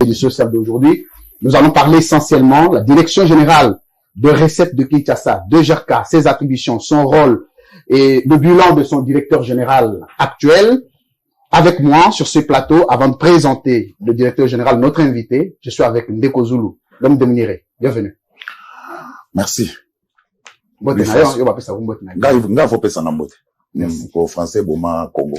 du social d'aujourd'hui, nous allons parler essentiellement de la direction générale de recettes de Kinshasa, de DGRK, ses attributions, son rôle et le bilan de son directeur général actuel. Avec moi sur ce plateau, avant de présenter le directeur général, notre invité, je suis avec Ndeko Zulu, l'homme de Mnire. Bienvenue. Merci. Au français, Boma, Congo.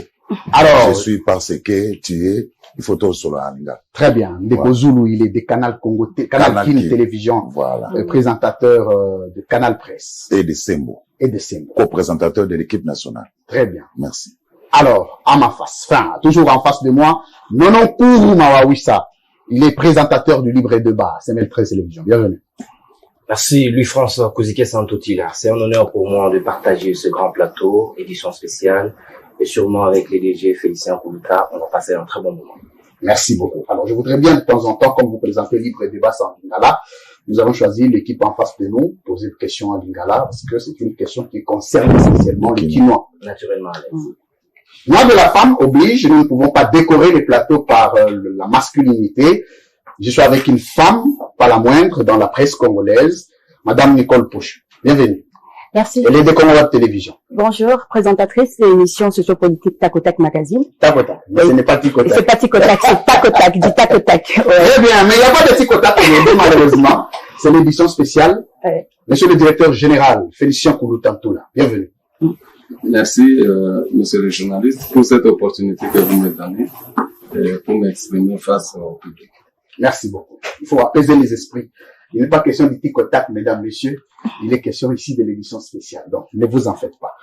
Alors, je suis parce que tu es, il faut tout sur la Très bien. Ndeko Zulu, il est des Canal Congo, Canal Kin Télévision, voilà. Présentateur de Canal Presse. Et de Sembo. Et de Sembo. Co-présentateur de l'équipe nationale. Très bien. Merci. Alors, à ma face, toujours en face de moi, Nonon Kourou Mawawissa. Il est présentateur du Libre Débat, CML 13 Télévision. Bienvenue. Merci, Louis-François Kouzike Santotila. C'est un honneur pour moi de partager ce grand plateau, édition spéciale, et sûrement avec les DG Félicien Koulouta, on va passer un très bon moment. Merci beaucoup. Alors, je voudrais bien de temps en temps, comme vous présentez Libre Débat sans Lingala, nous avons choisi l'équipe en face de nous, poser une question à Lingala, parce que c'est une question qui concerne essentiellement les Kinois. Naturellement, Alex. Moi de la femme oblige, nous ne pouvons pas décorer les plateaux par la masculinité. Je suis avec une femme, pas la moindre, dans la presse congolaise, Madame Nicole Pouche. Bienvenue. Merci. Elle est de Congo Web Télévision. Bonjour, présentatrice de l'émission sociopolitique Tacotac Magazine. Tacotac. Mais ce n'est pas Ticotac. C'est pas Ticotac, c'est Tacotac, du Tacotac. Ouais. Très bien, mais il n'y a pas de Ticotac aujourd'hui, malheureusement. C'est l'édition spéciale. Ouais. Monsieur le directeur général, Félicien Kouloutantoula. Bienvenue. Merci, monsieur le journaliste, pour cette opportunité que vous me donnez pour m'exprimer face au public. Merci beaucoup. Il faut apaiser les esprits. Il n'est pas question du tic-tac, mesdames, messieurs. Il est question ici de l'édition spéciale. Donc, ne vous en faites pas.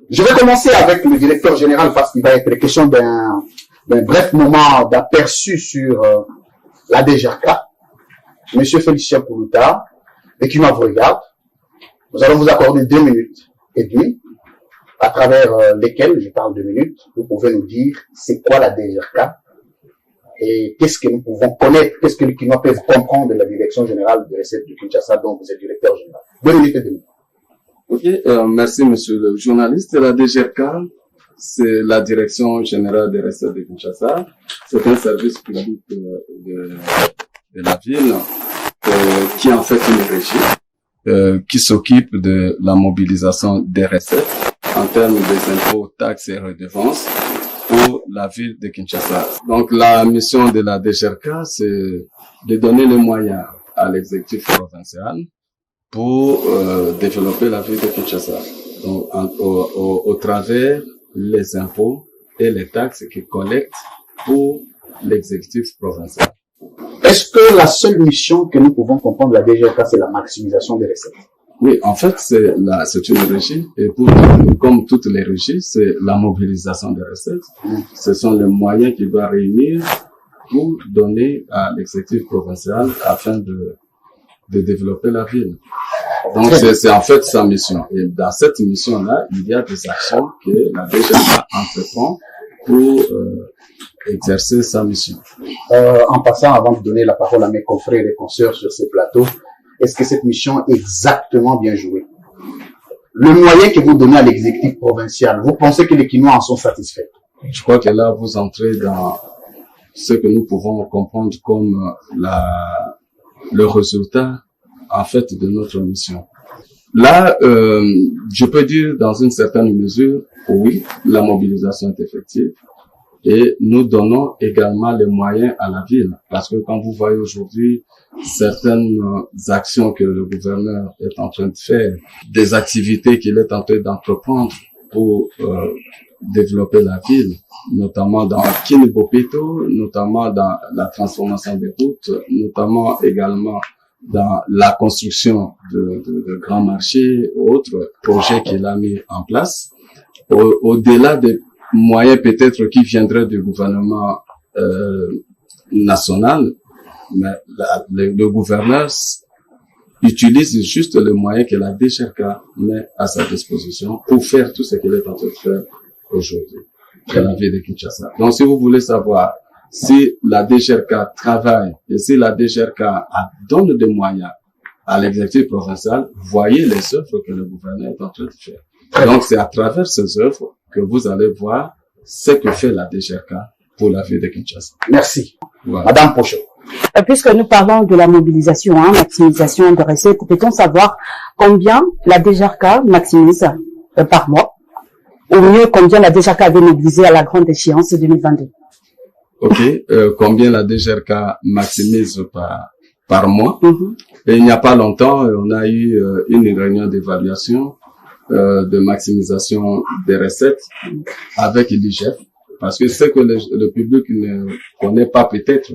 Je vais commencer avec le directeur général parce qu'il va être question d'un bref moment d'aperçu sur la DGRK. Monsieur Félicien Koulouta, et qui vous regarde, nous allons vous accorder 2 minutes et demie, à travers lesquelles, je parle 2 minutes, vous pouvez nous dire c'est quoi la DGRK et qu'est-ce que nous pouvons connaître, qu'est-ce que les Kinois peuvent comprendre de la direction générale de recettes de Kinshasa dont vous êtes directeur général. 2 minutes et demie. Ok, merci monsieur le journaliste. La DGRK, c'est la direction générale des recettes de Kinshasa. C'est un service public de la ville qui est en fait une régie qui s'occupe de la mobilisation des recettes en termes des impôts, taxes et redevances pour la ville de Kinshasa. Donc la mission de la DGRK, c'est de donner les moyens à l'exécutif provincial pour développer la ville de Kinshasa. Donc au travers les impôts et les taxes qu'ils collectent pour l'exécutif provincial. Est-ce que la seule mission que nous pouvons comprendre de la DGRK, c'est la maximisation des recettes? Oui, en fait, c'est une régie, et comme toutes les régies, c'est la mobilisation des recettes. Ce sont les moyens qu'il doit réunir pour donner à l'exécutif provincial afin de développer la ville. Donc, c'est en fait sa mission. Et dans cette mission-là, il y a des actions que la DGRK entreprend pour exercer sa mission. En passant, avant de donner la parole à mes confrères et consoeurs sur ces plateaux, est-ce que cette mission est exactement bien jouée? Le moyen que vous donnez à l'exécutif provincial, vous pensez que les Kinois en sont satisfaits? Je crois que là, vous entrez dans ce que nous pouvons comprendre comme le résultat, en fait, de notre mission. Là, je peux dire dans une certaine mesure, oui, la mobilisation est effective. Et nous donnons également les moyens à la ville. Parce que quand vous voyez aujourd'hui certaines actions que le gouverneur est en train de faire, des activités qu'il est en train d'entreprendre pour développer la ville, notamment dans Kinibopito, notamment dans la transformation des routes, notamment également dans la construction de grands marchés, autres projets qu'il a mis en place. Au-delà des moyens peut-être qui viendraient du gouvernement national, mais le gouverneur utilise juste les moyens que la DGRK met à sa disposition pour faire tout ce qu'il est en train de faire aujourd'hui dans la ville de Kinshasa. Donc, si vous voulez savoir si la DGRK travaille et si la DGRK donne des moyens à l'exécutif provincial, voyez les œuvres que le gouverneur est en train de faire. Donc, c'est à travers ces œuvres que vous allez voir ce que fait la DGRK pour la ville de Kinshasa. Merci. Voilà. Madame Pocho. Puisque nous parlons de la mobilisation, maximisation de recettes, peut-on savoir combien la DGRK maximise par mois? Ou mieux, combien la DGRK avait mobilisé à la grande échéance 2022? Ok, combien la DGRK maximise par mois? Et il n'y a pas longtemps, on a eu une réunion d'évaluation de maximisation des recettes avec l'IGF, parce que c'est que le public ne connaît pas peut-être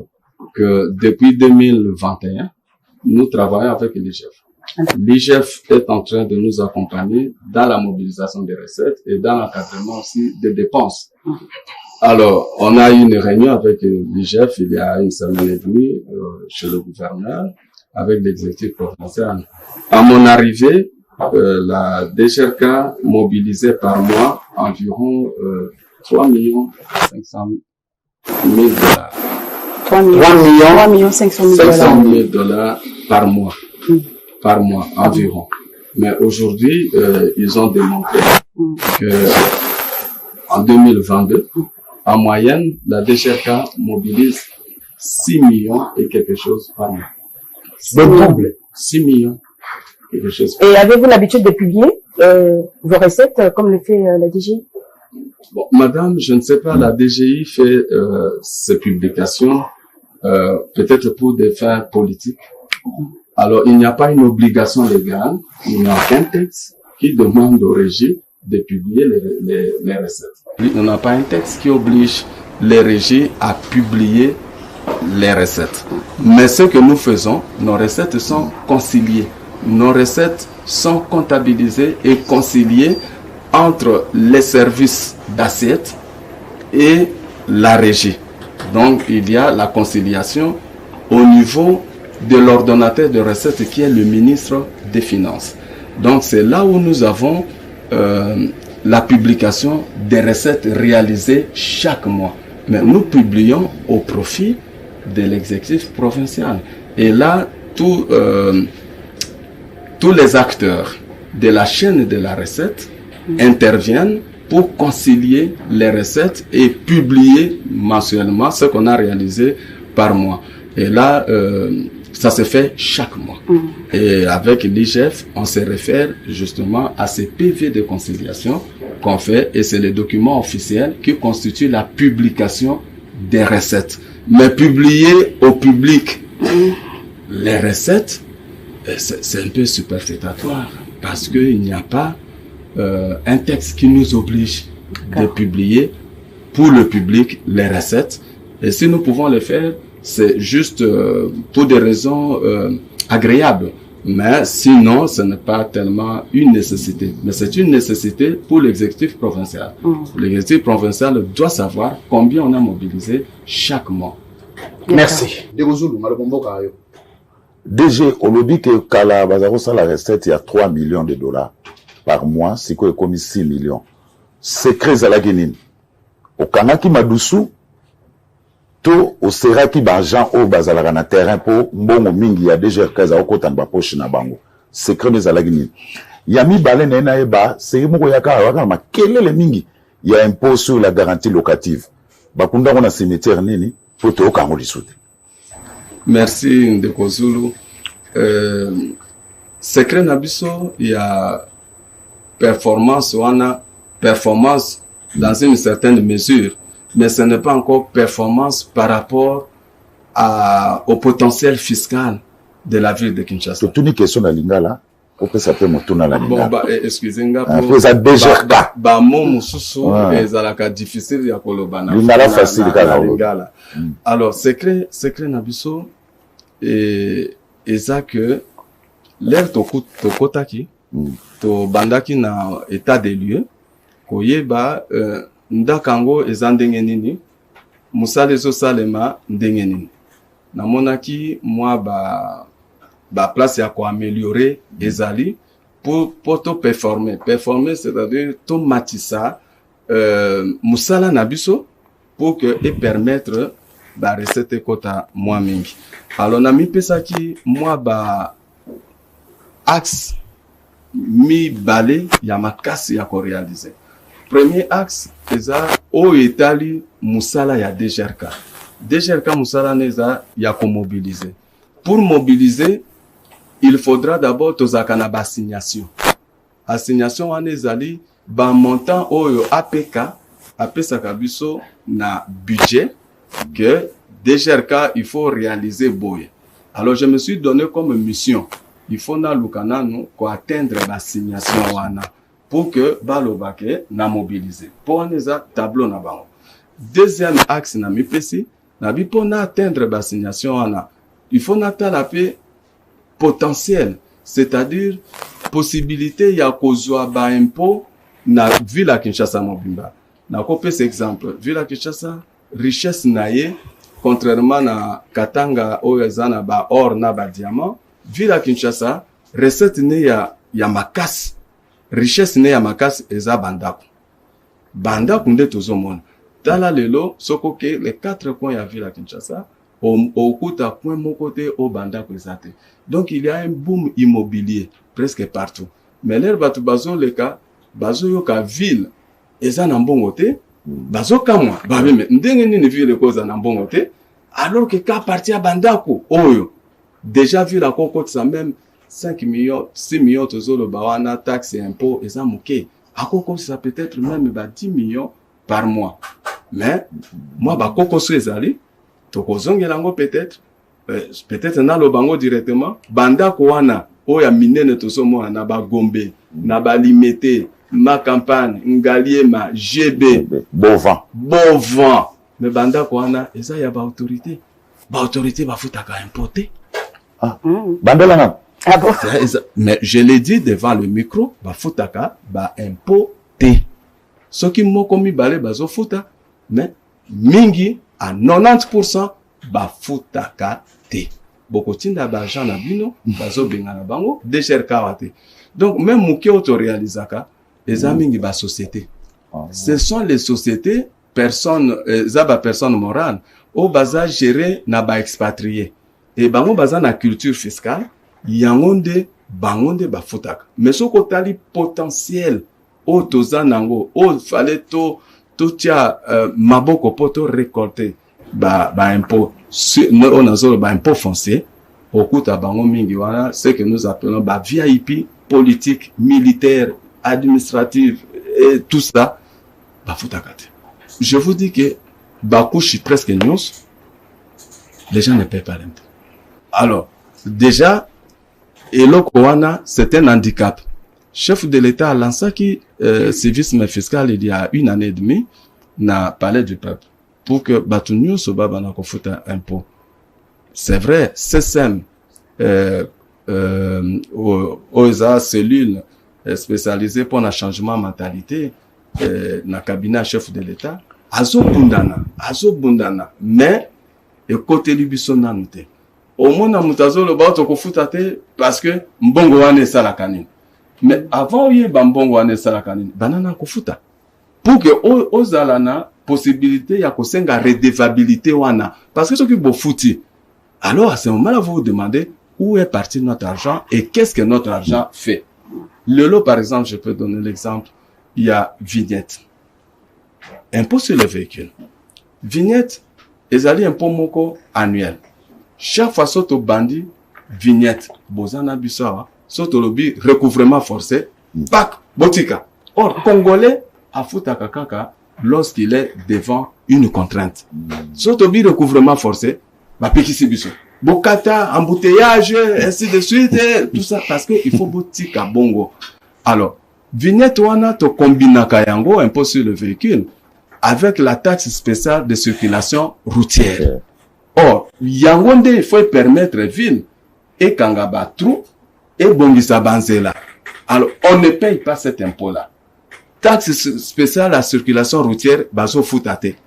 que depuis 2021, nous travaillons avec l'IGF. L'IGF est en train de nous accompagner dans la mobilisation des recettes et dans l'encadrement aussi des dépenses. Alors, on a eu une réunion avec l'IGF il y a une semaine et demie chez le gouverneur avec l'exécutif provincial. À mon arrivée, la DGRK mobilisait par mois environ 3 500 000 dollars. 3 500 000 dollars par mois. Par mois environ. Mais aujourd'hui, ils ont démontré que en 2022, en moyenne, la DGRK mobilise 6 millions et quelque chose par mois. Le double. 6 millions quelque chose. Et avez-vous l'habitude de publier vos recettes comme le fait la DGI? Bon, madame, je ne sais pas, la DGI fait ses publications peut-être pour des fins politiques. Alors, il n'y a pas une obligation légale, il n'y a aucun texte qui demande au régime de publier les recettes. On n'a pas un texte qui oblige les régies à publier les recettes. Mais ce que nous faisons, nos recettes sont conciliées. Nos recettes sont comptabilisées et conciliées entre les services d'assiette et la régie. Donc, il y a la conciliation au niveau de l'ordonnateur de recettes qui est le ministre des Finances. Donc, c'est là où nous avons la publication des recettes réalisées chaque mois. Mais nous publions au profit de l'exécutif provincial. Et là, tous les acteurs de la chaîne de la recette interviennent pour concilier les recettes et publier mensuellement ce qu'on a réalisé par mois. Et là, ça se fait chaque mois. Et avec l'IGF, on se réfère justement à ces PV de conciliation qu'on fait, et c'est le document officiel qui constitue la publication des recettes. Mais publier au public les recettes, c'est un peu superfétatoire, parce qu'il n'y a pas un texte qui nous oblige de publier pour le public les recettes. Et si nous pouvons le faire, c'est juste pour des raisons agréables. Mais sinon, ce n'est pas tellement une nécessité. Mais c'est une nécessité pour l'exécutif provincial. L'exécutif provincial doit savoir combien on a mobilisé chaque mois. Merci. DG, on le dit que Kala Bazarosa, la recette, il y a 3 millions de dollars par mois, c'est quoi, comme 6 millions. Secret à la Guinée. Au Kanaki Madoussou, to au Seraki Bajan au Bazalara na terrain pour Mbongo Mingi, ya DGRK za okota mba poche na bango. Secret de la Guinée. Yami Bale na eba, c'est moko yaka waka ma kelele mingi. Il y a impôt sur la garantie locative. Bakunda on a cimetière nini, pour te okango lisute. Merci Ndeko Zulu. Secret Nabiso, il y a performance dans une certaine mesure, mais ce n'est pas encore performance par rapport au potentiel fiscal de la ville de Kinshasa. C'est une question à Lingala. On peut s'appeler Motuna la Lingala. Bon, excusez-moi. Après ça, DGRK. Mon mususu, ezalaka difficile ya kolobana. Lingala facile Lingala. Alors, secret Nabiso, et ça que l'air tokotaki, to bandaki na état des lieux, koyeba ndakango ezandenge nini, musale zo salema ndenge nini. Namonaki moi ba place ya ko améliorer ezali pour to performer, c'est-à-dire to matissa musala nabiso pour que et permettre ba recette kota moi mingi. Alors na mi pesaki moi ba axe mi balé ya makasi ya ko réaliser. premier axe eza o etali musala ya DGRK. DGRK musala neza ya ko mobiliser. Pour mobiliser, il faudra d'abord tozaka na assignation. Assignation wana ezali ba montant oyo APK apesaka biso na budget que DGRK il faut réaliser boye. Alors je me suis donné comme mission, il faut na lukana nous ko atteindre l'assignation wana pour que balobake na mobiliser. Pour neza tableau na bango. Deuxième axe na mipesi na bi pour na atteindre l'assignation wana, il faut na talape potentiel, c'est-à-dire possibilité ya kozwa ba impôt na ville à Kinshasa mobimba. Na ko pesa exemple, ville à Kinshasa richesse na ye contrairement na Katanga oyo ezana ba or na ba diamant, ville à Kinshasa recette ne ya makasi, richesse ne ya makasi eza bandako. Bandako nde tozomona. Tala lelo soko ke les 4 coins ya ville à Kinshasa au kuta point mon côté au bandako ezate. Donc il y a un boom immobilier presque partout. Mais l'air batu bazo le cas bazo yoka ville eza na mbongo te, bazo kamwa babe me ndenge nini ville koza na mbongo te, alors que ka parti à bandako oyo déjà vu la cocotte ça même 5 millions 6 millions tozolo bawana taxe et impôt eza muke akoko ça peut-être même 10 millions par mois. Mais moi ba koko so ezali tokozongela ngo peut-être na lo bango directement bandako wana oya minene tosomo na ba Gombe na ba Limete ma campagne Ngaliema GB Bovan mais bandako wana eza ya ba autorité ba futaka importer bandela na Ah bon? mais je l'ai dit devant le micro ba futaka ba importer soki moko mibale bazo futa mais mingi à 90% ba futaka te boko tinda ba argent na bino bazo benga na bango DGRK wate. Donc même muke auto réalisaka eza mingi ba société. Ce sont les sociétés personnes zaba personnes morales au baza gérer na ba expatriés et bango baza na culture fiscale yangonde bangonde ba futaka. Mais soko tali potentiel o toza nango o fallait to tia maboko poto récolter ba impôt on a ba impôt foncier au kuta bango mingi wana ce que nous appelons ba VIP politique militaire administrative et tout ça ba futaka. Je vous dis que ba couche presque nyos les gens ne paient pas l'impôt. Alors déjà eloko wana c'est un handicap. Chef de l'État a lancé qui civisme fiscal il y a 1 année et demie na palais du peuple pour que batunyo soba bana ko futa impôt. C'est vrai, CSM aux cellules spécialisées pour le changement de mentalité na cabinet chef de l'État azo bundana mais et côté libiso nanute au moins mutazo le bato ko futa te parce que mbongo wane sala kanini. Mais avant y bambongo wane sala kanini banana ko futa pour que ozalana possibilité ya kosenga redevabilité wana parce que ce qui bo futi alors à ce moment-là vous vous demandez où est parti notre argent et qu'est-ce que notre argent fait. Le lot par exemple, je peux donner l'exemple, il y a vignette, impôt sur le véhicule, vignette ezali impôt moko annuel. Chaque fois soto bandi vignette bozana bisawa soto lobi recouvrement forcé bac botika. Or congolais a futaka kaka lorsqu'il est devant une contrainte. Soto bi recouvrement forcé ba pikisi biso bokata embouteillage ainsi de suite tout ça parce que il faut botika bongo. Alors vignette wana to kombinaka yango impôt sur le véhicule avec la taxe spéciale de circulation routière. Or, yangonde il faut permettre ville et kangaba trou et bongisa banzela. Alors, on ne paye pas cet impôt-là. Taxe spéciale à circulation routière, bazo futate.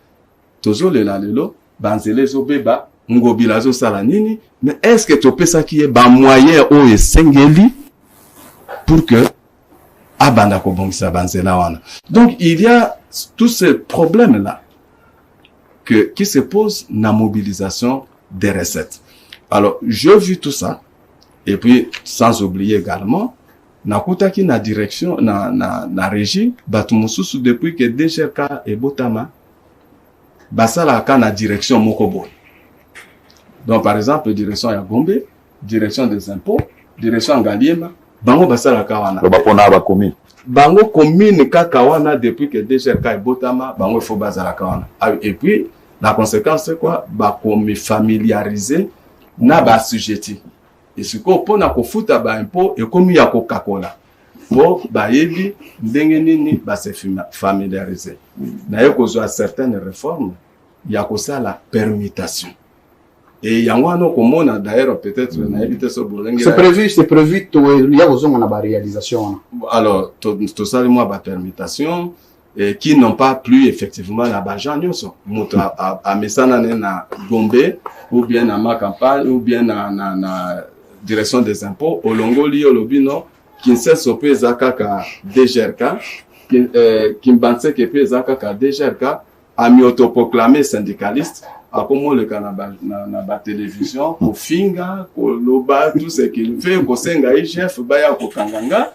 Tozo le la lelo, banzele zo beba, ngobila zo salanini, mais est-ce que tu peux ça qui est ba moyen ou esengeli pour que abanda ko bongisa banzela wana. Donc, il y a tous ces problèmes-là qui se posent dans la mobilisation des recettes. Alors, j'ai vu tout ça, et puis, sans oublier également, nakutaki na direction na régie batu mususu depuis que DGRK et botama basala ka na direction moko boy. Donc par exemple direction ya Gombe, direction des impôts, direction Ngaliema, bango basala ka wana bapona ba commune bango commune kaka wana depuis que DGRK et botama bango faut basala ka wana. Et puis la conséquence c'est quoi? Ba komi familiariser na ba sujetti. Et ce qu'on peut na kofuta ba impôt et comme ya Coca-Cola. Bo ba yebi ndenge nini ba se familiariser. Na yoko zo certaines réformes ya ko ça la permutation. Et yango ano komona d'ailleurs peut-être na éviter ce bolenge. C'est prévu il y a besoin na ba réalisation. Alors tout ça moi ba permutation et qui n'ont pas plus effectivement la bajan nyonso moto a mesana na Gombe ou bien na ma campagne ou bien na direction des impôts au longo li olobino kinseso pe zakaka DGRK kimbanse ke pe zakaka DGRK a mi autoproclamé syndicaliste a comment le Canada na ba télévision ko finga ko loba tout ce qu'il fait ko senga chef baya ko kanganga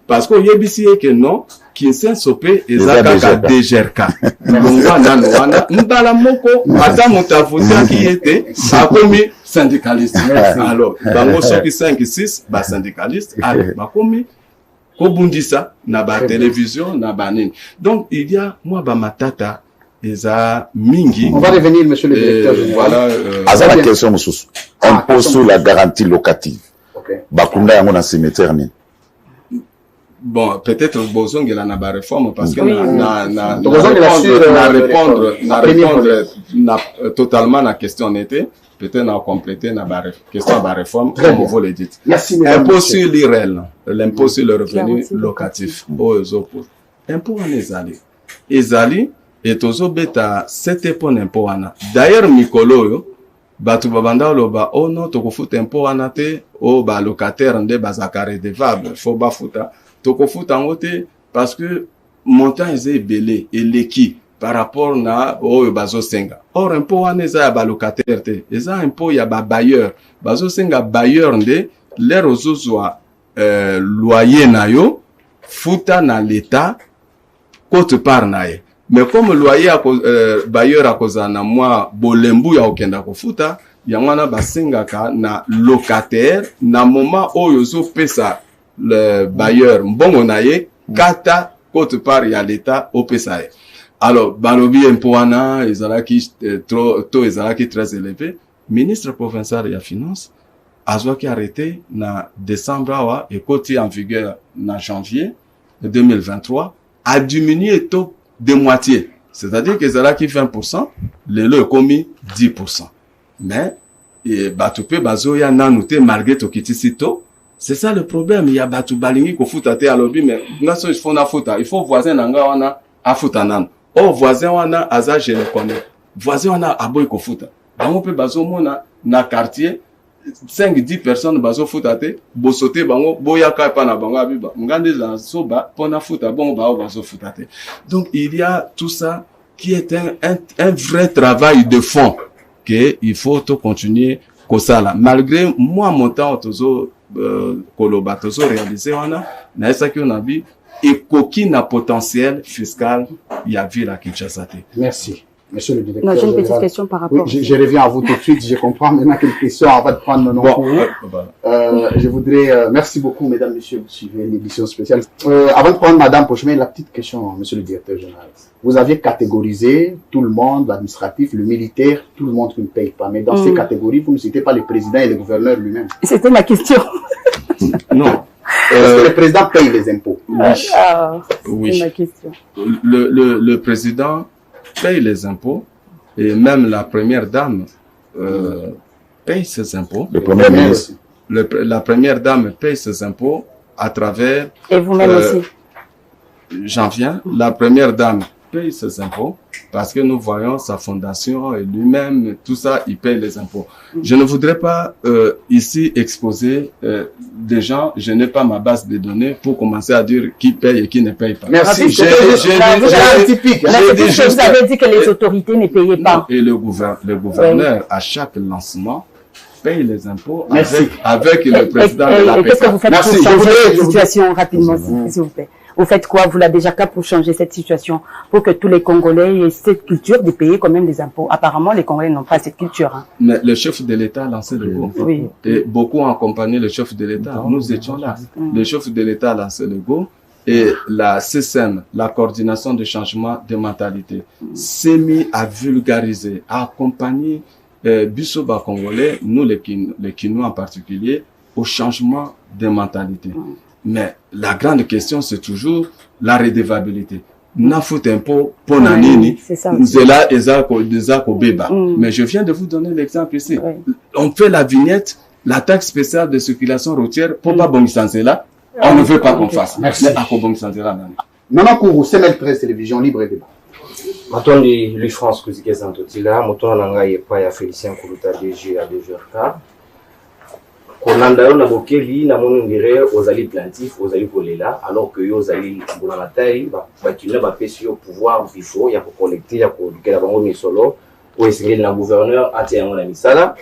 parce que yebisi que non kinseso pe ezakaka DGRK longa nano wana mbala moko ata mutafuta ki était a commis syndicaliste. Alors bango soki 5 6 ba syndicaliste ba commis ko bundisa na ba télévision na ba nini. Donc il y a moi ba matata eza mingi. On va revenir monsieur le directeur. Voilà azala question mususu impôt sur la garantie locative. OK. Bakunda yango na cimetière ni. Bon, peut-être besoin de la réforme parce que répondre totalement la question était peut-être à compléter la question de la réforme comme vous le dites. Impôt sur l'IRL, l'impôt sur le revenu locatif. Impôt en ezali et tozo beta 7 points impôt ana. D'ailleurs mikolo batu babanda loba oh non tokofuta impôt ana te o ba locataire nde bazaka redevable faut ba futa tokofuta ngote parce que montant est belé et l'équi par rapport na o bazo senga. Or impôt wana eza ba locataire te eza impôt ya ba bailleur bazo senga bailleur nde leur ozozwa loyer na yo futa na l'état côté par nae. Mais comme loyer bailleur a cause na moi bolembu ya okenda ko futa yangwana basenga ka na locataire na moment o yozo pesa le bailleur mbongo naye kata côté part ya l'état au pesa. Alors balobi impoana ezalaki trop ezalaki très élevé. Ministre provincial ya finance azwaki arrêté na décembre awa et côté en vigueur na janvier 2023 a diminué taux de moitié. C'est-à-dire que ezalaki 20%, le commis 10%. Mais batupe bazoya nanute malgré tokitisi taux. C'est ça le problème. Il y a batu balingi ko futa te alobi mais ngaso il faut na futa. Il faut voisin nanga wana afuta nan. Oh voisin wana aza je le connais. Voisin wana aboy ko futa. Bango pe bazo mona na quartier 5-10 personnes bazo futa te bosote bango boyaka pa na bango abiba. Ngande za soba pona futa bon ba bazo futa te. Donc il y a tout ça qui est un vrai travail de fond que il faut tout continuer comme ça là. Malgré moi mon temps tozo koloba tozo réalisé wana na esa ki on a vu et koki na potentiel fiscal il y a vu la Kinshasa. Merci monsieur le directeur. Non, j'ai une petite question par rapport. Oui, je reviens à vous tout de suite, je comprends maintenant quelle question on va prendre maintenant pour vous. Je voudrais merci beaucoup mesdames messieurs vous suivez l'édition spéciale. Avant de prendre madame pour chemin la petite question monsieur le directeur général. Vous aviez catégorisé tout le monde, l'administratif, le militaire, tout le monde qui ne paye pas. Mais dans ces catégories, vous ne citez pas le président et le gouverneur lui-même. C'était ma question. Non. Est-ce que le président paye les impôts? Oui. C'est ma question. Le président paye les impôts et même la première dame paye ses impôts. Le premier ministre. La première dame paye ses impôts à travers... Et vous-même aussi. J'en viens. La première dame paye ses impôts parce que nous voyons sa fondation et lui-même, tout ça, il paye les impôts. Je ne voudrais pas ici exposer des gens, je n'ai pas ma base de données pour commencer à dire qui paye et qui ne paye pas. Merci. Vous avez dit que les autorités ne payaient pas. Et le gouverneur, à chaque lancement, paye les impôts Merci. avec le président de la Et qu'est-ce que vous faites Merci. pour changer Je cette voulais- situation rapidement, s'il vous plaît? Vous faites quoi, vous, la DGRK, pour changer cette situation? Pour que tous les Congolais aient cette culture de payer quand même des impôts. Apparemment, les Congolais n'ont pas cette culture. Hein. Mais le chef de l'État a lancé le go. Oui. Et beaucoup ont accompagné le chef de l'État. Nous étions là. Le chef de l'État a lancé le go. Et la CSM, la coordination de changement de mentalité, s'est mis à vulgariser, à accompagner Bissoba Congolais, nous les Kinois en particulier, au changement de mentalité. Mais la grande question, c'est toujours la redevabilité. Na fout impôt pour nanini, c'est ça. Nzela ezako beba. Mais je viens de vous donner l'exemple ici. Oui. On fait la vignette, la taxe spéciale de circulation routière, pour pas bon là. On ne veut pas qu'on fasse. Merci. Mais à quoi bon là, nani. Nana Kourou, CNL 13 Télévision, libre et débat. Matondi Louis France Kuzike Santotila, Moton Nangaye Paya Félicien Koulouta DG à DGRK. Kolanda yo na bokeli na moni ngire ozali plantif ozali kolela alors que yo ozali bolana taille ba kina ba pesi yo pouvoir vifo ya ko collecter ya ko dikela bango misolo o esengeli na gouverneur ati yango na misala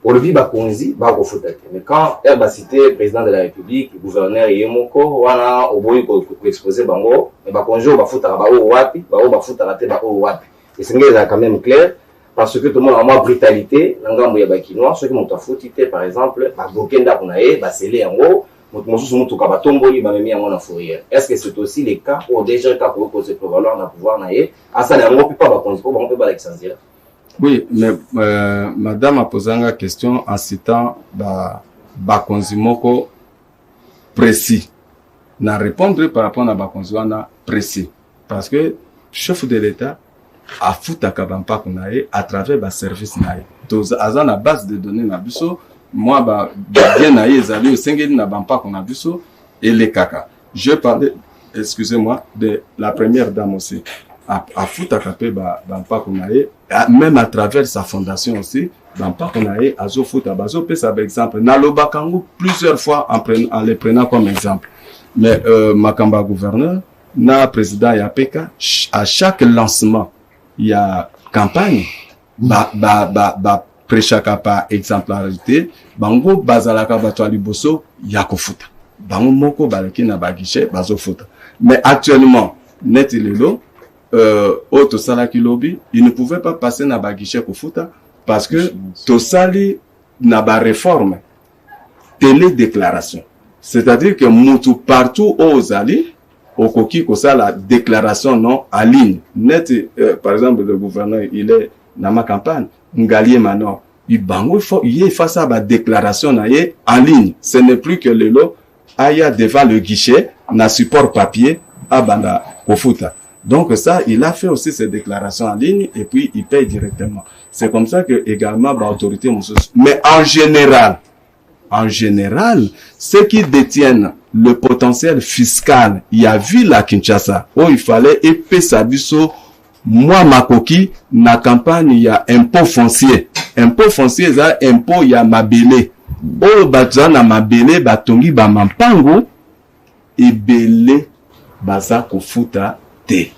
pour le bi ba konzi ba ko futa te mais quand ba cité président de la république gouverneur yemoko wana oboyi ko exposer bango mais ba konjo ba futa ba o wapi ba futa te ba o wapi esengeli quand même clair. Parce que tout le monde a moins brutalité, l'angambo ya bakinois, ceux qui m'ont fautité par exemple, ba bokenda kunae, ba scellé en haut, mosusu mutu ka batomboli ba memi en fourrière. Est-ce que c'est aussi le cas au déjà cas pour se prévaloir na pouvoir nae, asa na ngo pipa ba konzi ko ba peut ba l'excendier. Oui, mais madame a posé une question en citant Bakonzi moko précis. Na répondre par rapport à Bakonzi wana précis. Parce que chef de l'État a foutu à travers le service naïe. Donc, à la base de données na biso, moi, bien naïe, zali au sengeli na bampa qu'on a biso, et les caca. Je parlais, excusez-moi, de la première dame aussi. À foutu bampa qu'on a, même à travers sa fondation aussi, bampa qu'on a, à zo foutu à bazo, par exemple, na lobakango plusieurs fois en les prenant comme exemple. Mais, Makamba gouverneur, na président Yapeka, à chaque lancement, il y a campagne, prêchaka par exemplarité, bango bazalaka bato liboso ya kofuta. Bango moko balaki na baguichet bazo futa. Mais actuellement, net ilelo, auto salaki lobby, il ne pouvait pas passer na baguichet kofuta parce que to sali na ba réforme télédéclaration. C'est-à-dire que mutu partout aux alliés au coquille que ça la déclaration non en ligne net par exemple le gouverneur il est dans ma campagne ngalier maintenant il bango il face à la déclaration en ligne ce n'est plus que le lot aya devant le guichet na support papier à banda kofuta donc ça il a fait aussi ses déclarations en ligne et puis il paye directement c'est comme ça que également l'autorité mais en général, ceux qui détiennent le potentiel fiscal, il y a vu la Kinshasa, où il fallait épée sabiso, moi makoki, na campagne, il y a impôt foncier. Impôt foncier, ça, impôt, il y a mabele. Oh, batza na mabele, batongi, ba mampango, ebele, baza kofuta te.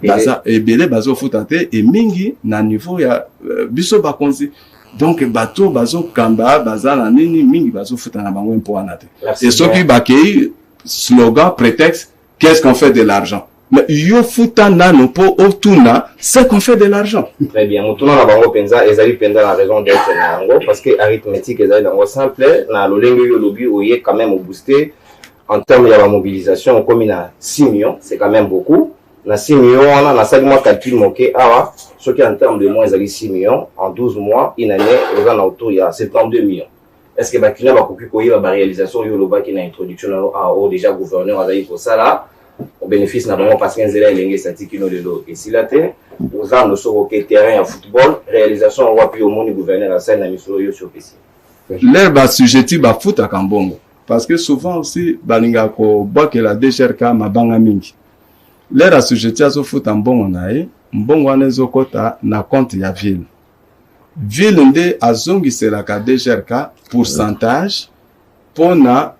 Baza, ebele, baza kofuta te, et mingi, na niveau, il y a, biso bakonzi. Donc bateau bazo kamba bazala nini mingi bazo futa na bango impo anate. Et ceux qui bakei slogan prétexte qu'est-ce qu'on fait de l'argent. Mais yo futa na no po otuna c'est qu'on fait de l'argent. Très bien. Mutuna na bango penza ezali penza la raison d'être na bango parce que arithmétique ezali bango simple na lolengo yo lobi oye quand même au booster en termes de la mobilisation comme na 6 millions, c'est quand même beaucoup. Na 6 millions on a 5 mois calcul moké awa ce qui en termes de mois ils 6 millions en 12 mois une année on a autour il y a 72 millions. Est-ce que bakina ba koki koyi ba réalisation yo loba ki na introduction au déjà gouverneur azali ko sala au bénéfice na bango parce que nzela elenge statiki no lelo et si la te aux ans no soko ke terrain ya football réalisation on wapi au monde gouverneur à na misolo yo sur PC. L'air ba sujeti ba foot à Kambongo parce que souvent aussi balinga ko boke la DGRK mabanga mingi. L'air assujetti à ce foot en bon onae, mbongo wana ezokota na compte ya ville. Ville nde azongisela ka DGRK pourcentage pona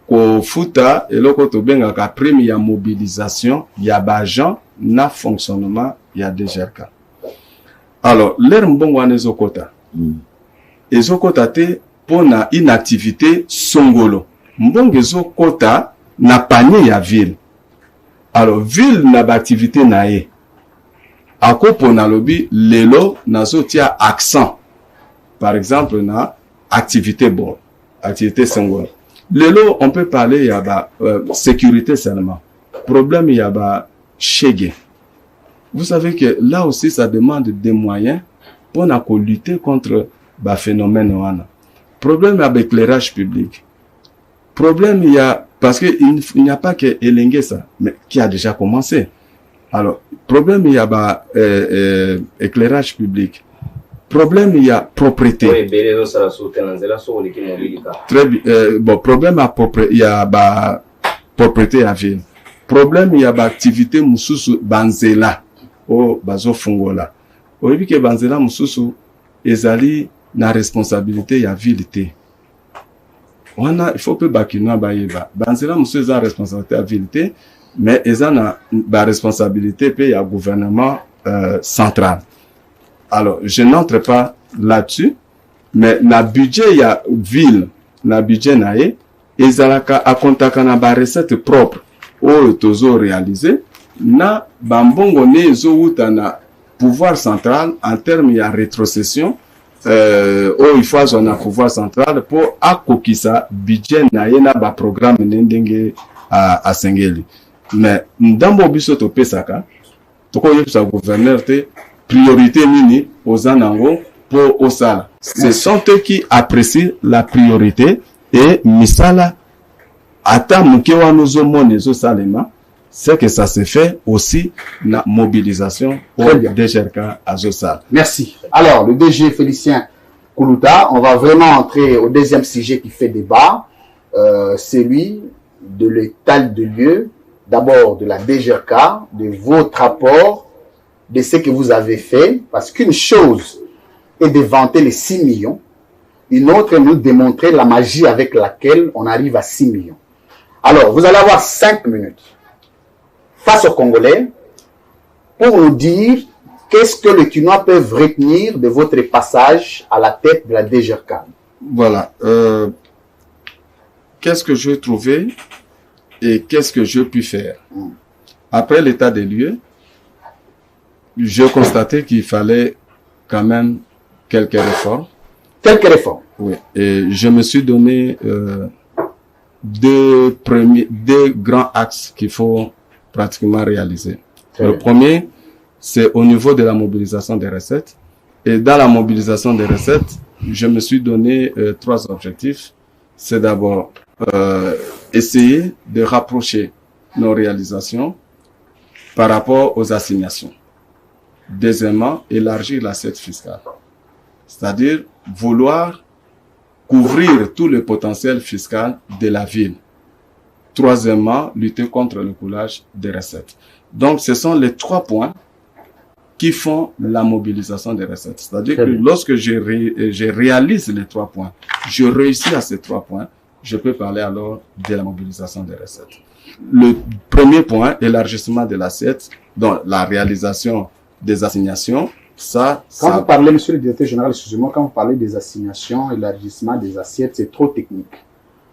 ko futa eloko tobengaka prime ya mobilisation ya bagent na fonctionnement ya DGRK. Alors, l'air mbongo wana ezokota. ezokota te pona inactivité songolo. Mbongo ezokota na panier ya ville. Alors ville na ba activité na ye. Akopo na lobi lelo nazotia accent. Par exemple na activité bon, activité songolo. Lelo on peut parler ya ba sécurité seulement. Problème ya ba chege. Vous savez que là aussi ça demande des moyens pour lutter contre le phénomène wana. Problème avec l'éclairage public. Problème il y a parce que il n'y a pas que Elengue ça, mais qui a déjà commencé. Alors problème il y a éclairage public. Problème il y a propriété. Très bien. Bon problème il y a propriété à ville. Problème il y a activité mususu banzela o bazo fungola. Oyebi ke banzela mususu ezali na responsabilité ya ville te. Wana il faut que bakino bayeba. Banzela mususu eza responsabilité ya ville te, mais eza na ba responsabilité pe ya gouvernement central. Alors, je n'entre pas là-dessus, mais na budget ya ville, na budget na ye, ezalaka akontaka na ba recette propre o tozo réaliser na bambongo ne ezo wuta na pouvoir central en termes de rétrocession il faut avoir un pouvoir central pour akokisa budget na ye na ba programme ndenge a sengeli mais ndambo biso to pesaka toko yebisa gouverneur te priorité nini ozanango pour osala. Ce sont eux qui apprécient la priorité et misala ata mukewa nozo monezo salema. C'est que ça se fait aussi la mobilisation au DGRK Azosal. Merci. Alors, le DG Félicien Koulouta, on va vraiment entrer au deuxième sujet qui fait débat, celui de l'état de lieu, d'abord de la DGRK, de votre rapport, de ce que vous avez fait, parce qu'une chose est de vanter les 6 millions, une autre est de nous démontrer la magie avec laquelle on arrive à 6 millions. Alors, vous allez avoir 5 minutes face aux Congolais pour nous dire qu'est-ce que les Kinois peuvent retenir de votre passage à la tête de la DGRK. Voilà. Qu'est-ce que j'ai trouvé et qu'est-ce que j'ai pu faire. Après l'état des lieux, j'ai constaté qu'il fallait quand même quelques réformes. Quelques réformes? Oui. Et je me suis donné deux grands axes qu'il faut pratiquement réalisé. Le premier, c'est au niveau de la mobilisation des recettes. Et dans la mobilisation des recettes, je me suis donné 3 objectifs. C'est d'abord essayer de rapprocher nos réalisations par rapport aux assignations. Deuxièmement, élargir l'assiette fiscale. C'est-à-dire vouloir couvrir tout le potentiel fiscal de la ville. Troisièmement, lutter contre le coulage des recettes. Donc, ce sont les 3 points qui font la mobilisation des recettes. C'est-à-dire que lorsque je réalise les 3 points, je réussis à ces 3 points, je peux parler alors de la mobilisation des recettes. Le premier point, élargissement de l'assiette, donc la réalisation des assignations, Quand vous parlez, monsieur le directeur général, excusez-moi, quand vous parlez des assignations, élargissement des assiettes, c'est trop technique.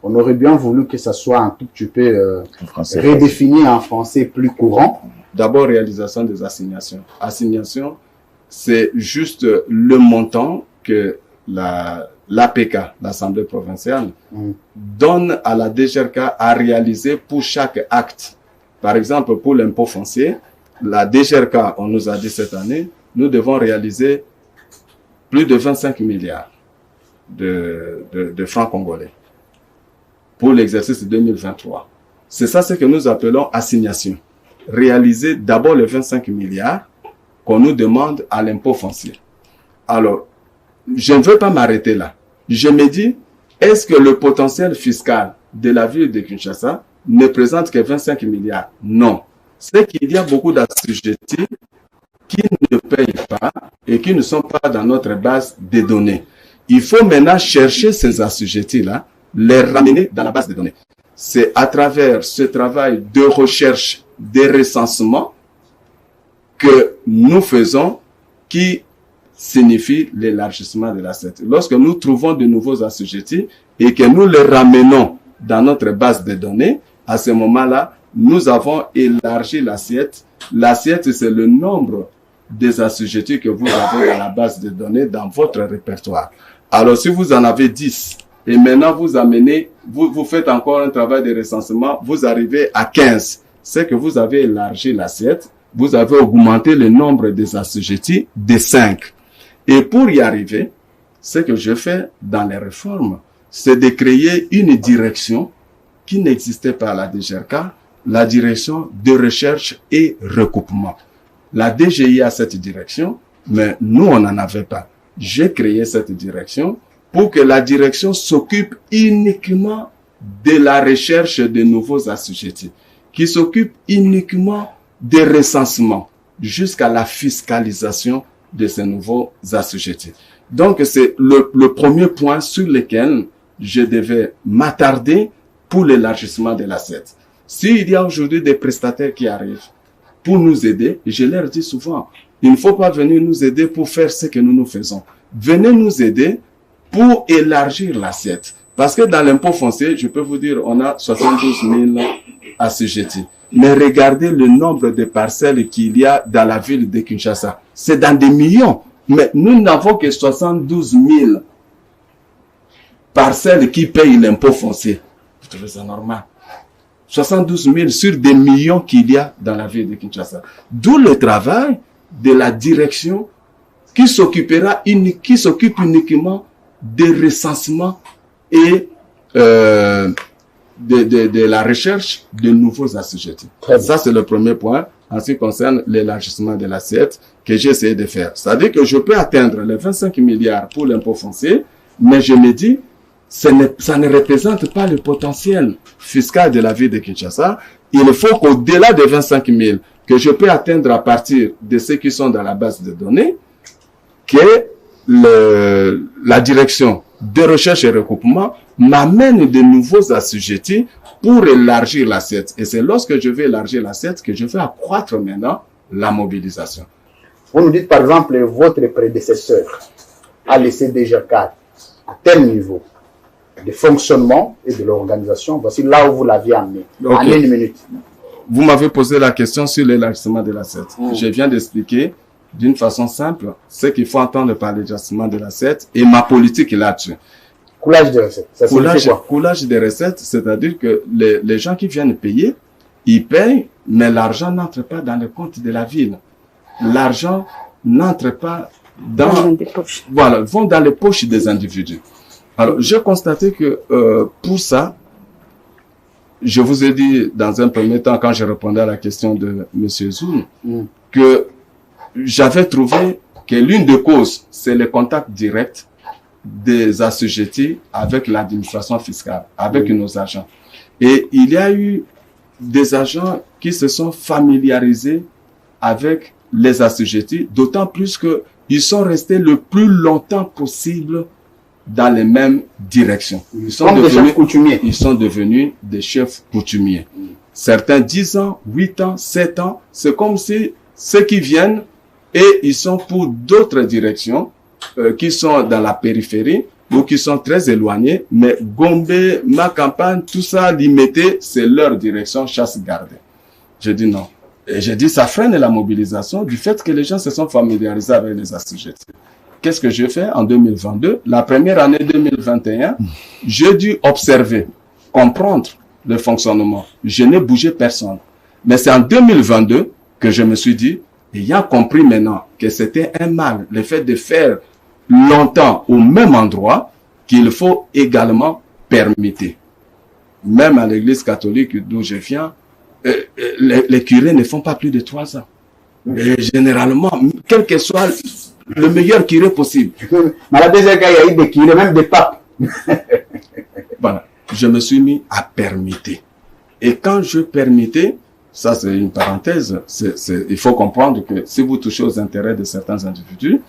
On aurait bien voulu que ça soit un tout petit peu redéfini en français plus courant. D'abord, réalisation des assignations. Assignation, c'est juste le montant que l'APK, l'Assemblée provinciale, donne à la DGRK à réaliser pour chaque acte. Par exemple, pour l'impôt foncier, la DGRK, on nous a dit cette année, nous devons réaliser plus de 25 milliards de francs congolais pour l'exercice 2023. C'est ça ce que nous appelons assignation. Réaliser d'abord les 25 milliards qu'on nous demande à l'impôt foncier. Alors, je ne veux pas m'arrêter là. Je me dis, est-ce que le potentiel fiscal de la ville de Kinshasa ne présente que 25 milliards? Non. C'est qu'il y a beaucoup d'assujettis qui ne payent pas et qui ne sont pas dans notre base de données. Il faut maintenant chercher ces assujettis-là, les ramener dans la base de données. C'est à travers ce travail de recherche, de recensement que nous faisons qui signifie l'élargissement de l'assiette. Lorsque nous trouvons de nouveaux assujettis et que nous les ramenons dans notre base de données, à ce moment-là, nous avons élargi l'assiette. L'assiette, c'est le nombre des assujettis que vous avez dans la base de données dans votre répertoire. Alors, si vous en avez 10, et maintenant vous amenez, vous faites encore un travail de recensement, vous arrivez à 15, c'est que vous avez élargi l'assiette, vous avez augmenté le nombre des assujettis de 5. Et pour y arriver, ce que je fais dans les réformes, c'est de créer une direction qui n'existait pas à la DGRK, la direction de recherche et recoupement. La DGI a cette direction, mais nous, on n'en avait pas. J'ai créé cette direction pour que la direction s'occupe uniquement de la recherche de nouveaux assujettis, qui s'occupe uniquement des recensements jusqu'à la fiscalisation de ces nouveaux assujettis. Donc, c'est le premier point sur lequel je devais m'attarder pour l'élargissement de l'assiette. S'il y a aujourd'hui des prestataires qui arrivent pour nous aider, je leur dis souvent, il ne faut pas venir nous aider pour faire ce que nous faisons. Venez nous aider pour élargir l'assiette. Parce que dans l'impôt foncier, je peux vous dire, on a 72 000 assujettis. Mais regardez le nombre de parcelles qu'il y a dans la ville de Kinshasa. C'est dans des millions. Mais nous n'avons que 72 000 parcelles qui payent l'impôt foncier. Vous trouvez ça normal? 72 000 sur des millions qu'il y a dans la ville de Kinshasa. D'où le travail de la direction qui s'occupe uniquement des recensements et de la recherche de nouveaux assujettis. Ça, c'est le premier point en ce qui concerne l'élargissement de l'assiette que j'ai essayé de faire. C'est-à-dire que je peux atteindre les 25 milliards pour l'impôt foncier, mais je me dis, ça ne représente pas le potentiel fiscal de la ville de Kinshasa. Il faut qu'au-delà de 25 000, que je peux atteindre à partir de ceux qui sont dans la base de données, que la direction de recherche et recoupement m'amène de nouveaux assujettis pour élargir l'assiette. Et c'est lorsque je vais élargir l'assiette que je vais accroître maintenant la mobilisation. Vous nous dites par exemple, votre prédécesseur a laissé DGRK à tel niveau de fonctionnement et de l'organisation. Voici là où vous l'aviez amené. Okay. En une minute. Vous m'avez posé la question sur l'élargissement de l'assiette. Je viens d'expliquer d'une façon simple ce qu'il faut entendre par l'élargissement de l'assiette et ma politique là-dessus. Coulage de recettes. Ça signifie quoi? Coulage des recettes, c'est-à-dire que les gens qui viennent payer, ils payent, mais l'argent n'entre pas dans le compte de la ville. L'argent n'entre pas dans vont dans les poches des individus. Alors, j'ai constaté que pour ça, je vous ai dit dans un premier temps, quand je répondais à la question de M. Zoum, que j'avais trouvé que l'une des causes, c'est le contact direct des assujettis avec l'administration fiscale, avec nos agents. Et il y a eu des agents qui se sont familiarisés avec les assujettis, d'autant plus qu'ils sont restés le plus longtemps possible dans les mêmes directions. Ils sont devenus des chefs coutumiers. Certains 10 ans, 8 ans, 7 ans, c'est comme si ceux qui viennent et ils sont pour d'autres directions qui sont dans la périphérie ou qui sont très éloignés, mais Gombe, ma campagne, tout ça, Limité, c'est leur direction chasse gardée. Je dis non. Et je dis ça freine la mobilisation du fait que les gens se sont familiarisés avec les assujettis. Qu'est-ce que j'ai fait en 2022? La première année 2021, j'ai dû observer, comprendre le fonctionnement. Je n'ai bougé personne. Mais c'est en 2022 que je me suis dit, ayant compris maintenant que c'était un mal, le fait de faire longtemps au même endroit, qu'il faut également permettre. Même à l'église catholique d'où je viens, les curés ne font pas plus de 3 ans. Et généralement, quel que soit le meilleur curé possible. Mais la deuxième cas, il y a eu des curés, même des papes. Voilà. Je me suis mis à permettre. Et quand je permettais, ça c'est une parenthèse, il faut comprendre que si vous touchez aux intérêts de certains individus,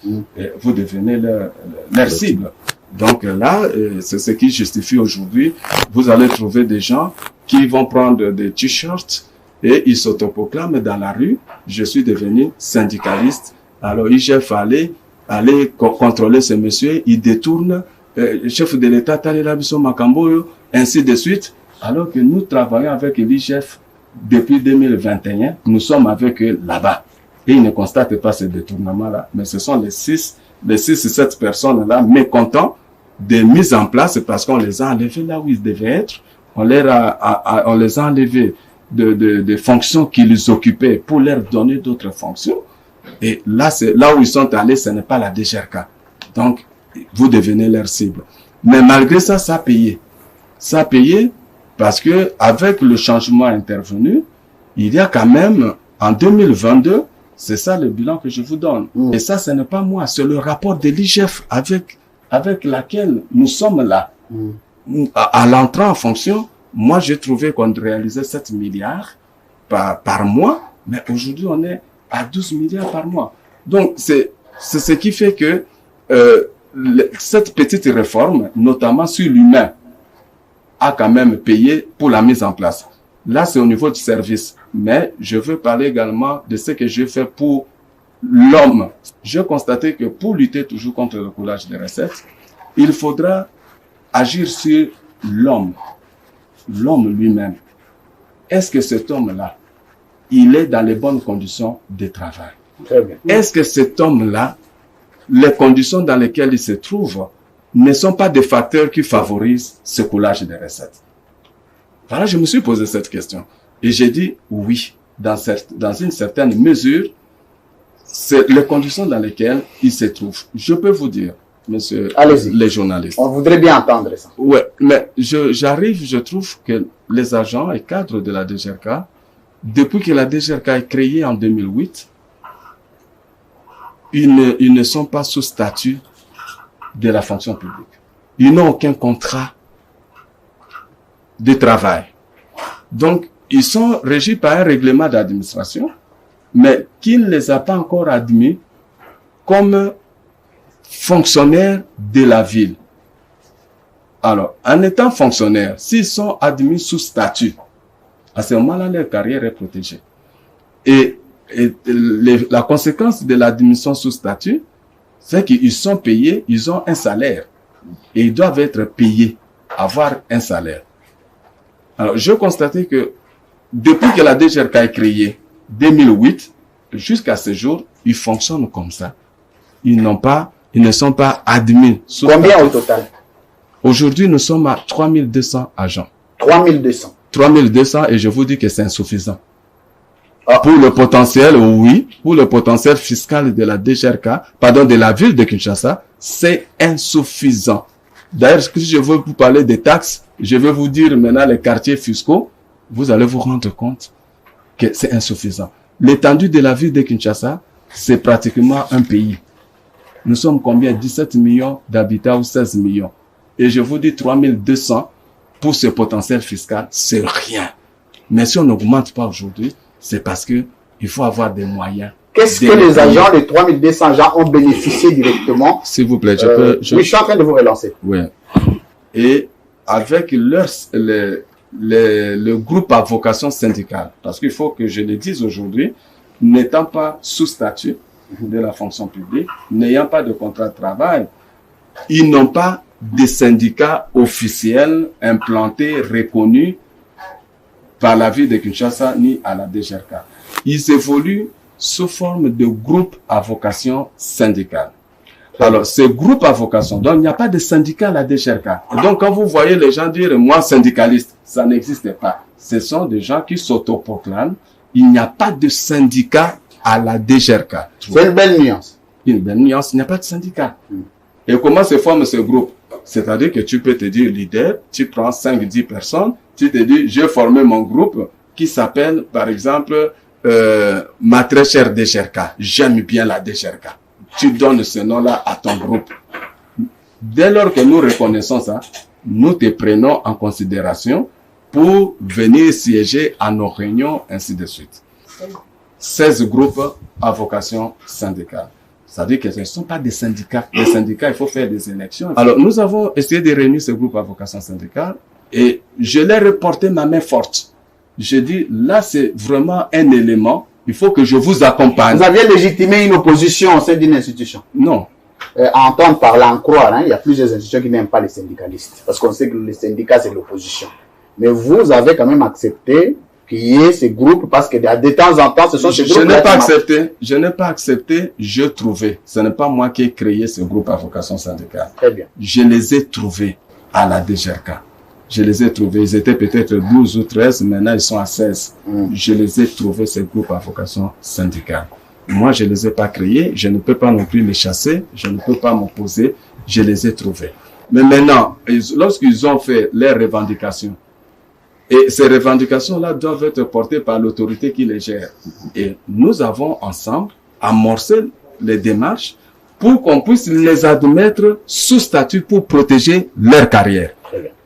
vous devenez leur cible. Donc là, c'est ce qui justifie aujourd'hui, vous allez trouver des gens qui vont prendre des t-shirts et ils s'autoproclament dans la rue, je suis devenu syndicaliste. Alors il fallait aller contrôler ce monsieur, il détourne, chef de l'État, Talelabiso Makamboyo, ainsi de suite, alors que nous travaillons avec l'IGF depuis 2021, nous sommes avec eux là-bas. Et ils ne constatent pas ce détournement-là, mais ce sont les 6 ou 7 personnes-là mécontents de mise en place parce qu'on les a enlevés là où ils devaient être, on les a enlevés de fonctions qu'ils occupaient pour leur donner d'autres fonctions. Et là, c'est là où ils sont allés, ce n'est pas la DGRK. Donc, vous devenez leur cible. Mais malgré ça, ça a payé. Ça a payé parce que avec le changement intervenu, il y a quand même, en 2022, c'est ça le bilan que je vous donne. Et ça, ce n'est pas moi, c'est le rapport de l'IGF avec laquelle nous sommes là. À l'entrée en fonction, moi, j'ai trouvé qu'on réalisait 7 milliards par mois, mais aujourd'hui, on est à 12 milliards par mois. Donc, c'est ce qui fait que cette petite réforme, notamment sur l'humain, a quand même payé pour la mise en place. Là, c'est au niveau du service. Mais je veux parler également de ce que j'ai fait pour l'homme. J'ai constaté que pour lutter toujours contre le coulage des recettes, il faudra agir sur l'homme lui-même. Est-ce que cet homme-là, il est dans les bonnes conditions de travail? Très bien. Est-ce que cet homme-là, les conditions dans lesquelles il se trouve ne sont pas des facteurs qui favorisent ce coulage des recettes? Voilà, je me suis posé cette question. Et j'ai dit oui, dans une certaine mesure, c'est les conditions dans lesquelles il se trouve. Je peux vous dire, monsieur, les journalistes. On voudrait bien entendre ça. Ouais, mais je trouve que les agents et cadres de la DGRK, depuis que la DGRK est créée en 2008, ils ne sont pas sous statut de la fonction publique. Ils n'ont aucun contrat de travail. Donc, ils sont régis par un règlement d'administration, mais qui ne les a pas encore admis comme fonctionnaires de la ville. Alors, en étant fonctionnaires, s'ils sont admis sous statut, à ce moment-là, leur carrière est protégée. Et la conséquence de l'admission sous statut, c'est qu'ils sont payés, ils ont un salaire. Et ils doivent être payés, avoir un salaire. Alors, j'ai constaté que depuis que la DGRK est créée, 2008, jusqu'à ce jour, ils fonctionnent comme ça. Ils ne sont pas admis sous statut. Combien au total? Aujourd'hui, nous sommes à 3200 agents. 3200. 3200 et je vous dis que c'est insuffisant. Pour le potentiel, oui, pour le potentiel fiscal de la DGRK, de la ville de Kinshasa, c'est insuffisant. D'ailleurs, si je veux vous parler des taxes, je vais vous dire maintenant les quartiers fiscaux, vous allez vous rendre compte que c'est insuffisant. L'étendue de la ville de Kinshasa, c'est pratiquement un pays. Nous sommes combien? 17 millions d'habitants ou 16 millions. Et je vous dis 3200 pour ce potentiel fiscal, c'est rien. Mais si on n'augmente pas aujourd'hui, c'est parce que il faut avoir des moyens. Qu'est-ce que les agents, les 3200 agents ont bénéficié directement? S'il vous plaît, oui, je suis en train de vous relancer. Oui. Et avec le groupe à vocation syndicale, parce qu'il faut que je le dise aujourd'hui, n'étant pas sous statut de la fonction publique, n'ayant pas de contrat de travail, ils n'ont pas de syndicats officiels implantés, reconnus par la ville de Kinshasa ni à la DGRK. Ils évoluent sous forme de groupes à vocation syndicale. Alors, ces groupes à vocation, donc il n'y a pas de syndicat à la DGRK. Et donc, quand vous voyez les gens dire « moi, syndicaliste », ça n'existe pas. Ce sont des gens qui s'autoproclament. Il n'y a pas de syndicat à la DGRK. C'est une belle nuance. Une belle nuance, il n'y a pas de syndicat. Et comment se forme ce groupe? C'est-à-dire que tu peux te dire leader, tu prends 5-10 personnes, tu te dis, j'ai formé mon groupe qui s'appelle, par exemple, ma très chère DGRK. J'aime bien la DGRK. Tu donnes ce nom-là à ton groupe. Dès lors que nous reconnaissons ça, nous te prenons en considération pour venir siéger à nos réunions, ainsi de suite. 16 groupes à vocation syndicale. C'est-à-dire que ce ne sont pas des syndicats. Les syndicats, il faut faire des élections. Alors, nous avons essayé de réunir ce groupe à vocation syndicale et je leur ai porté ma main forte. J'ai dit, là, c'est vraiment un élément. Il faut que je vous accompagne. Vous aviez légitimé une opposition au sein d'une institution? Non. à entendre parler, en croire, hein, il y a plusieurs institutions qui n'aiment pas les syndicalistes. Parce qu'on sait que les syndicats, c'est l'opposition. Mais vous avez quand même accepté qu'il y ait ces groupes parce que de temps en temps, ce sont ces groupes. Je n'ai pas accepté, je trouvais. Ce n'est pas moi qui ai créé ce groupe à vocation syndicale. Très bien. Je les ai trouvés à la DGRK. Je les ai trouvés. Ils étaient peut-être 12 ou 13, maintenant ils sont à 16. Je les ai trouvés, ces groupes à vocation syndicale. Moi, je les ai pas créés. Je ne peux pas non plus les chasser. Je ne peux pas m'opposer. Je les ai trouvés. Mais maintenant, lorsqu'ils ont fait leurs revendications, et ces revendications-là doivent être portées par l'autorité qui les gère. Et nous avons ensemble amorcé les démarches pour qu'on puisse les admettre sous statut pour protéger leur carrière.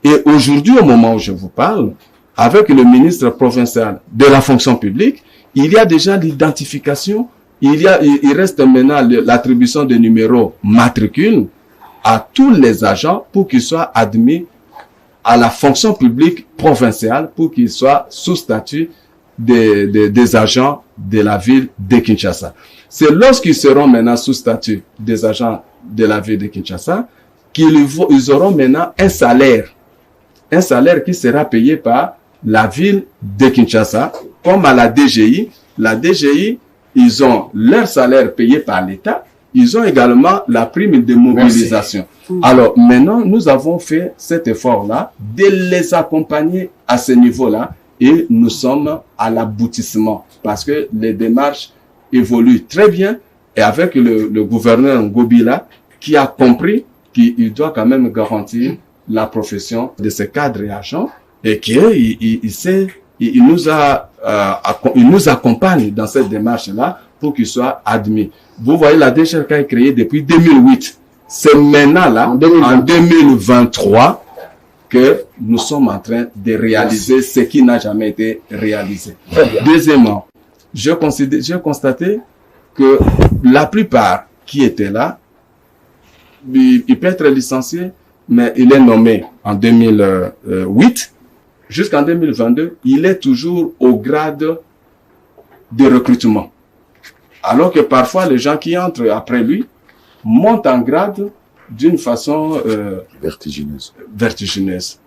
Et aujourd'hui, au moment où je vous parle, avec le ministre provincial de la fonction publique, il y a déjà l'identification, il reste maintenant l'attribution des numéros matricules à tous les agents pour qu'ils soient admis à la fonction publique provinciale, pour qu'ils soient sous statut des agents de la ville de Kinshasa. C'est lorsqu'ils seront maintenant sous statut des agents de la ville de Kinshasa qu'ils auront maintenant un salaire qui sera payé par la ville de Kinshasa, comme à la DGI. La DGI, ils ont leur salaire payé par l'État. Ils ont également la prime de mobilisation. Merci. Alors maintenant, nous avons fait cet effort-là de les accompagner à ce niveau-là et nous sommes à l'aboutissement parce que les démarches évoluent très bien et avec le gouverneur Ngobila qui a compris qu'il doit quand même garantir la profession de ces cadres et agents et qu'il nous accompagne dans cette démarche-là pour qu'ils soient admis. Vous voyez, la DGRK est créée depuis 2008. C'est maintenant là, en 2023, que nous sommes en train de réaliser ce qui n'a jamais été réalisé. Deuxièmement, j'ai constaté que la plupart qui étaient là, il peut être licencié, mais il est nommé en 2008. Jusqu'en 2022, il est toujours au grade de recrutement. Alors que parfois, les gens qui entrent après lui montent en grade d'une façon vertigineuse.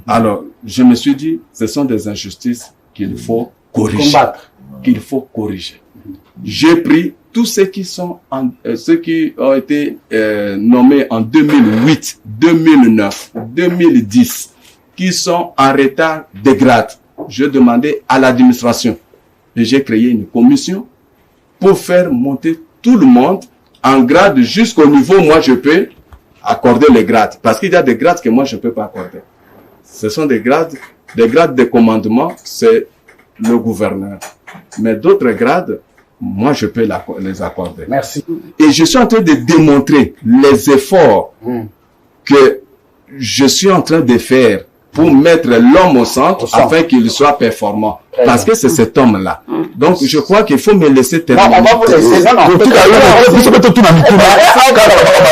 Alors, je me suis dit, ce sont des injustices qu'il faut corriger. Qu'il faut corriger. J'ai pris tous ceux qui ont été nommés en 2008, 2009, 2010, qui sont en retard de grade. Je demandais à l'administration et j'ai créé une commission pour faire monter tout le monde en grade jusqu'au niveau où moi je peux accorder les grades. Parce qu'il y a des grades que moi je peux pas accorder. Ce sont des grades de commandement, c'est le gouverneur. Mais d'autres grades, moi je peux les accorder. Merci. Et je suis en train de démontrer les efforts que je suis en train de faire pour mettre l'homme au centre afin qu'il soit performant. Parce que c'est cet homme-là. Donc, je crois qu'il faut me laisser terminer. Non, on va vous laisser. Non.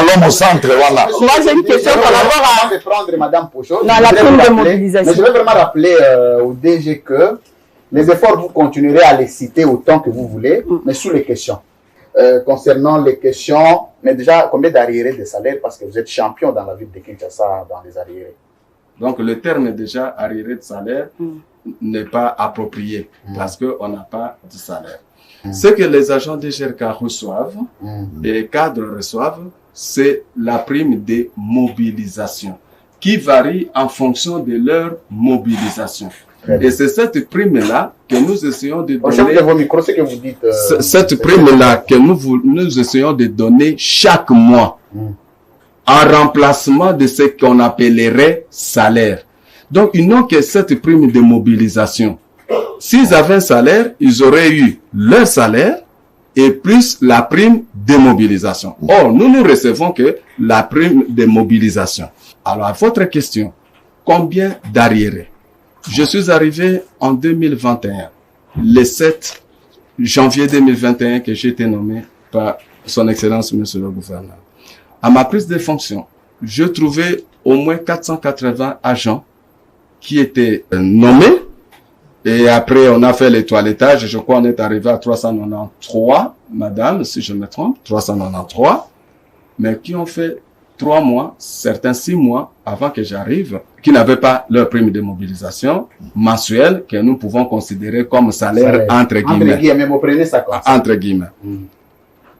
L'homme au centre, voilà. Moi, j'ai une question par rapport à... Je vais prendre Madame Pochot. Non, la prime de mobilisation. Mais je vais vraiment rappeler au DG que les efforts, vous continuerez à les citer autant que vous voulez, mais sous les questions. Concernant les questions, mais déjà, combien d'arriérés de salaire, parce que vous êtes champion dans la ville de Kinshasa dans les arriérés. Donc, le terme déjà arriéré de salaire n'est pas approprié parce qu'on n'a pas de salaire. Ce que les agents de GRK reçoivent et les cadres reçoivent, c'est la prime de mobilisation qui varie en fonction de leur mobilisation. Et c'est cette prime-là que nous essayons de donner. Cette prime-là que nous essayons de donner chaque mois. En remplacement de ce qu'on appellerait salaire. Donc, ils n'ont que cette prime de mobilisation. S'ils avaient un salaire, ils auraient eu leur salaire et plus la prime de mobilisation. Or, nous ne recevons que la prime de mobilisation. Alors, à votre question, combien d'arriérés? Je suis arrivé en 2021, le 7 janvier 2021, que j'ai été nommé par son Excellence, Monsieur le Gouverneur. À ma prise de fonction, je trouvais au moins 480 agents qui étaient nommés. Et après, on a fait les toilettage. Je crois qu'on est arrivé à 393, madame, si je me trompe, 393. mais qui ont fait 3 mois, certains 6 mois avant que j'arrive, qui n'avaient pas leur prime de mobilisation mensuelle que nous pouvons considérer comme salaire entre guillemets. Entre guillemets, vous prenez ça comme ça. Entre guillemets.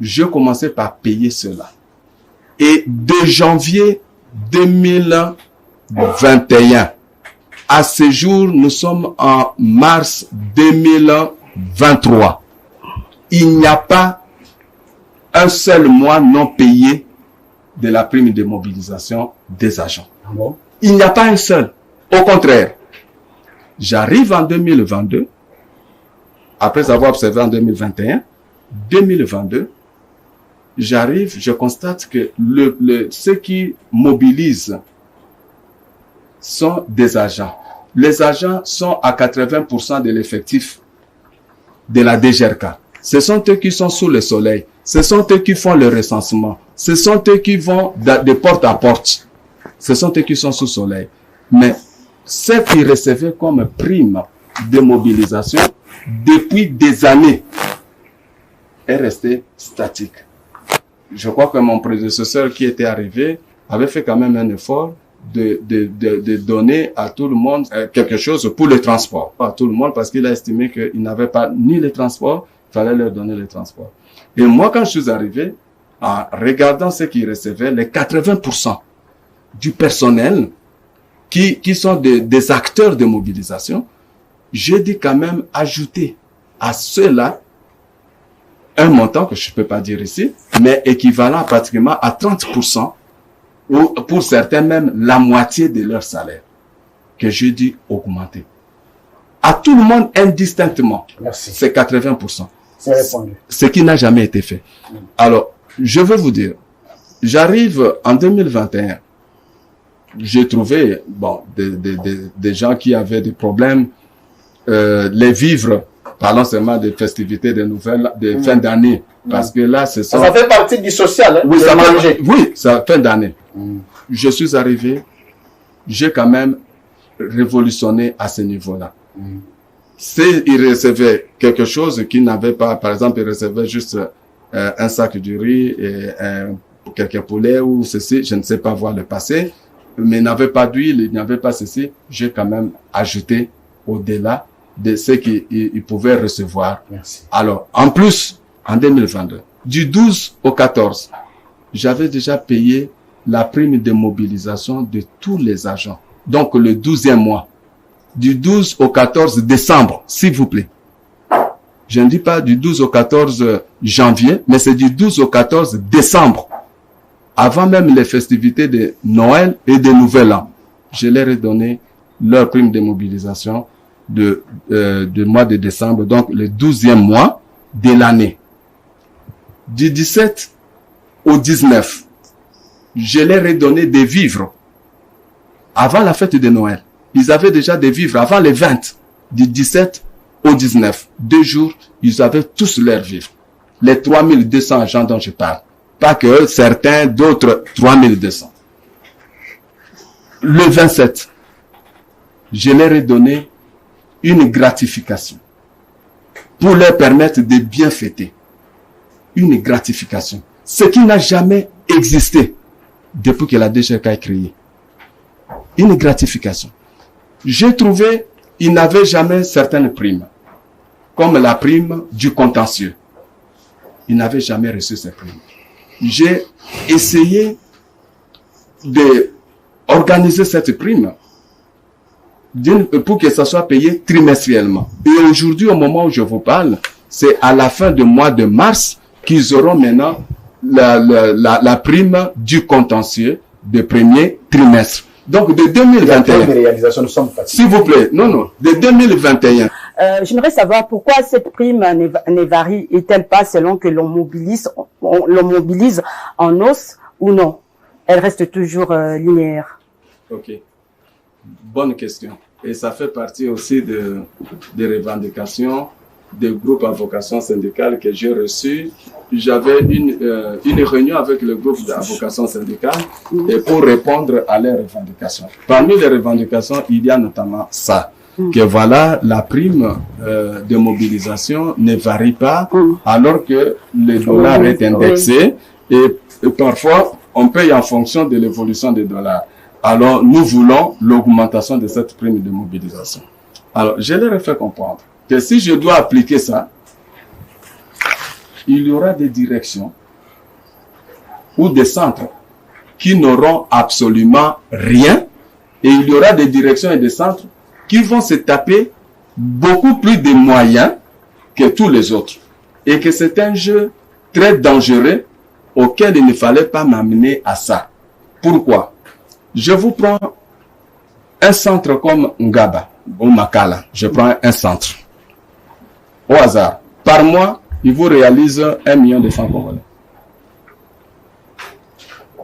Je commençais par payer cela. Et de janvier 2021 à ce jour, nous sommes en mars 2023. Il n'y a pas un seul mois non payé de la prime de mobilisation des agents. Ah bon? Il n'y a pas un seul. Au contraire, j'arrive en 2022, après avoir observé en 2021, 2022, j'arrive, je constate que ceux qui mobilisent sont des agents. Les agents sont à 80% de l'effectif de la DGRK. Ce sont eux qui sont sous le soleil. Ce sont eux qui font le recensement. Ce sont eux qui vont de porte à porte. Ce sont eux qui sont sous soleil. Mais ce qui recevaient comme prime de mobilisation depuis des années est resté statique. Je crois que mon prédécesseur qui était arrivé avait fait quand même un effort de donner à tout le monde quelque chose pour le transport. Pas à tout le monde parce qu'il a estimé qu'il n'avait pas ni le transport, il fallait leur donner le transport. Et moi, quand je suis arrivé, en regardant ce qu'ils recevaient, les 80% du personnel qui sont des acteurs de mobilisation, j'ai dit quand même ajouter à cela un montant que je ne peux pas dire ici, mais équivalent pratiquement à 30%, ou pour certains même la moitié de leur salaire, que j'ai dû augmenter. À tout le monde indistinctement, c'est 80%. C'est répondu. Ce qui n'a jamais été fait. Alors, je veux vous dire, j'arrive en 2021, j'ai trouvé des gens qui avaient des problèmes, les vivres, parlons seulement des festivités de nouvelles, de fin d'année, parce que là, c'est ça. Ça fait partie du social, hein, oui, ça fin d'année. Je suis arrivé, j'ai quand même révolutionné à ce niveau-là. S'ils recevaient quelque chose qu'ils n'avaient pas, par exemple, ils recevaient juste un sac de riz et quelques poulets ou ceci, je ne sais pas voir le passé, mais ils n'avaient pas d'huile, ils n'avaient pas ceci, j'ai quand même ajouté au-delà de ce qu'ils pouvaient recevoir. Merci. Alors, en plus, en 2022, du 12 au 14, j'avais déjà payé la prime de mobilisation de tous les agents. Donc, le 12e mois, du 12 au 14 décembre, s'il vous plaît. Je ne dis pas du 12 au 14 janvier, mais c'est du 12 au 14 décembre. Avant même les festivités de Noël et de Nouvel An. Je leur ai donné leur prime de mobilisation de mois de décembre, donc le 12e mois de l'année. Du 17 au 19, je leur ai donné des vivres avant la fête de Noël. Ils avaient déjà des vivres avant les 20, du 17 au 19. 2 jours, ils avaient tous leurs vivres. Les 3200 agents dont je parle. Pas que certains, d'autres 3200. Le 27, je leur ai donné une gratification pour leur permettre de bien fêter. Une gratification. Ce qui n'a jamais existé depuis que la DGRK est créée. Une gratification. J'ai trouvé, ils n'avaient jamais certaines primes, comme la prime du contentieux. Ils n'avaient jamais reçu ces primes. J'ai essayé de organiser cette prime pour que ça soit payé trimestriellement. Et aujourd'hui, au moment où je vous parle, c'est à la fin du mois de mars qu'ils auront maintenant la prime du contentieux de premier trimestre. Donc, de 2021. S'il vous plaît, non, de 2021. J'aimerais savoir pourquoi cette prime ne varie-t-elle pas selon que l'on mobilise en os ou non? Elle reste toujours linéaire. Ok. Bonne question. Et ça fait partie aussi des revendications des groupes à vocation syndicale que j'ai reçus. J'avais une réunion avec le groupe de vocation syndicale et pour répondre à leurs revendications. Parmi les revendications, il y a notamment ça, que voilà, la prime de mobilisation ne varie pas alors que le dollar est indexé et parfois, on paye en fonction de l'évolution des dollars. Alors, nous voulons l'augmentation de cette prime de mobilisation. Alors, je leur ai fait comprendre que si je dois appliquer ça, il y aura des directions ou des centres qui n'auront absolument rien, et il y aura des directions et des centres qui vont se taper beaucoup plus de moyens que tous les autres. Et que c'est un jeu très dangereux auquel il ne fallait pas m'amener à ça. Pourquoi? Je vous prends un centre comme Ngaba ou Makala. Je prends un centre. Au hasard. Par mois, il vous réalise 1 million de francs congolais.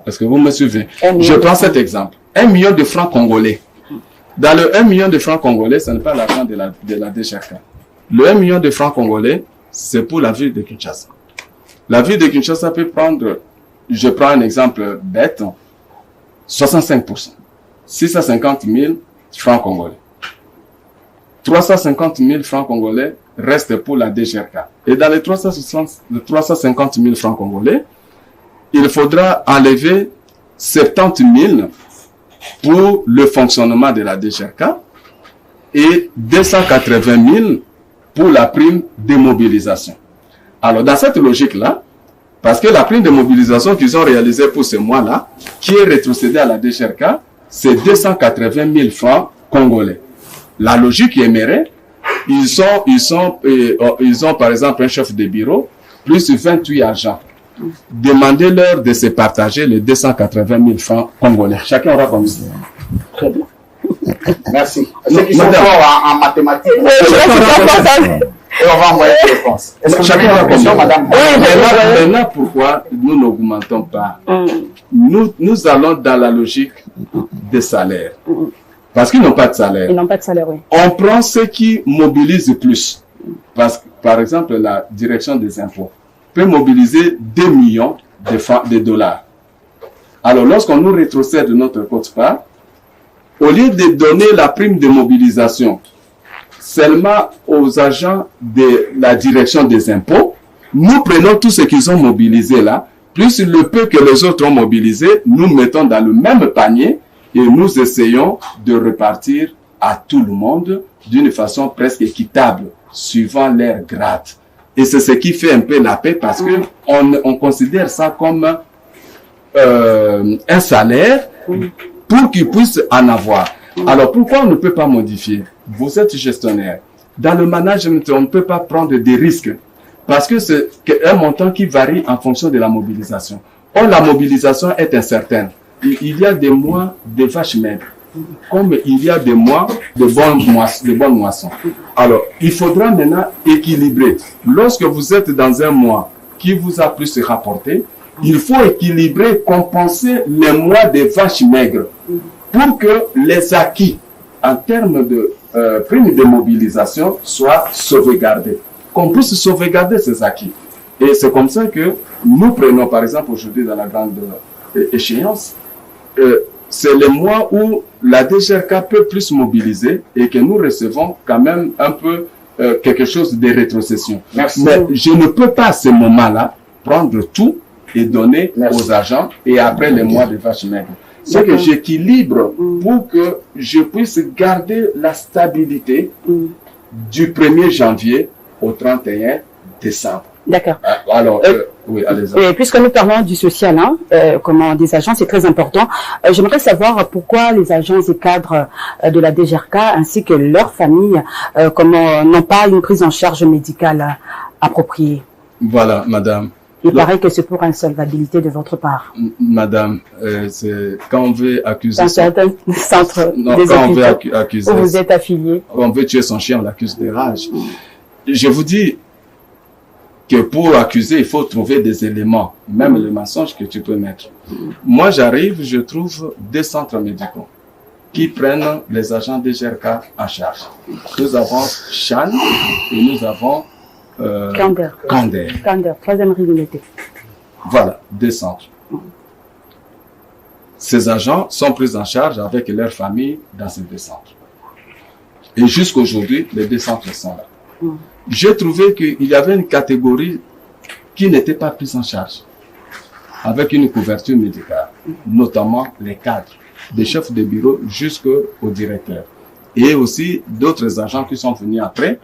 Est-ce que vous me suivez? Je prends cet exemple. 1 million de francs congolais. Dans le 1 million de francs congolais, ce n'est pas l'argent de la DGRK. Le 1 million de francs congolais, c'est pour la ville de Kinshasa. La ville de Kinshasa peut prendre, je prends un exemple bête, 65%. 650 000 francs congolais. 350 000 francs congolais restent pour la DGRK. Et dans les 350 000 francs congolais, il faudra enlever 70 000 pour le fonctionnement de la DGRK et 280 000 pour la prime de mobilisation. Alors, dans cette logique-là, parce que la prime de mobilisation qu'ils ont réalisée pour ce mois-là, qui est rétrocédée à la DGRK, c'est 280 000 francs congolais. La logique aimerait, ils ont par exemple un chef de bureau, plus 28 agents. Demandez-leur de se partager les 280 000 francs congolais. Chacun aura comme ça. Très bien. Merci. Ceux qui sont forts en mathématiques, et on va envoyer des réponses. Est-ce que chacun a une question, madame? Maintenant, pourquoi nous n'augmentons pas? Nous allons dans la logique des salaires. Parce qu'ils n'ont pas de salaire. Ils n'ont pas de salaire, oui. On prend ceux qui mobilisent plus. Parce que, par exemple, la direction des impôts peut mobiliser 2 millions de dollars. Alors, lorsqu'on nous rétrocède de notre quote-part, au lieu de donner la prime de mobilisation seulement aux agents de la direction des impôts, nous prenons tout ce qu'ils ont mobilisé là, plus le peu que les autres ont mobilisé, nous mettons dans le même panier et nous essayons de repartir à tout le monde d'une façon presque équitable, suivant leur grade. Et c'est ce qui fait un peu la paix parce que on considère ça comme un salaire pour qu'ils puissent en avoir. Alors pourquoi on ne peut pas modifier? Vous êtes gestionnaire. Dans le management, on ne peut pas prendre des risques parce que c'est un montant qui varie en fonction de la mobilisation. Or, la mobilisation est incertaine. Il y a des mois de vaches maigres, comme il y a des mois de bonnes moissons. Alors, il faudra maintenant équilibrer. Lorsque vous êtes dans un mois qui vous a plus rapporté, il faut équilibrer, compenser les mois de vaches maigres pour que les acquis en termes de prime de mobilisation soient sauvegardés. Qu'on puisse sauvegarder ces acquis. Et c'est comme ça que nous prenons, par exemple, aujourd'hui dans la grande échéance, c'est le mois où la DGRK peut plus mobiliser et que nous recevons quand même un peu quelque chose de rétrocession. Merci. Mais je ne peux pas à ce moment-là prendre tout et donner aux agents et après les mois de vaches maigres. C'est que j'équilibre pour que je puisse garder la stabilité du 1er janvier au 31 décembre. D'accord. Alors, oui, allez-y. Et puisque nous parlons du social, comment des agents, c'est très important. J'aimerais savoir pourquoi les agents et cadres de la DGRK ainsi que leurs familles, comment n'ont pas une prise en charge médicale appropriée. Voilà, madame. Il paraît que c'est pour insolvabilité de votre part. Madame, c'est quand on veut accuser... Dans certains centres des quand on veut hôpitaux accuser, où vous êtes affilié. on veut tuer son chien, on l'accuse de rage. Je vous dis que pour accuser, il faut trouver des éléments, même les mensonges que tu peux mettre. Moi, j'arrive, je trouve des centres médicaux qui prennent les agents des GRK en charge. Nous avons Chan et nous avons Kander, 3e rivalité. Voilà, des centres. Ces agents sont pris en charge avec leur famille dans ces deux centres. Et jusqu'aujourd'hui, les deux centres sont là. J'ai trouvé qu'il y avait une catégorie qui n'était pas prise en charge. avec une couverture médicale, notamment les cadres, des chefs de bureau jusqu'au directeur. Et aussi d'autres agents qui sont venus après,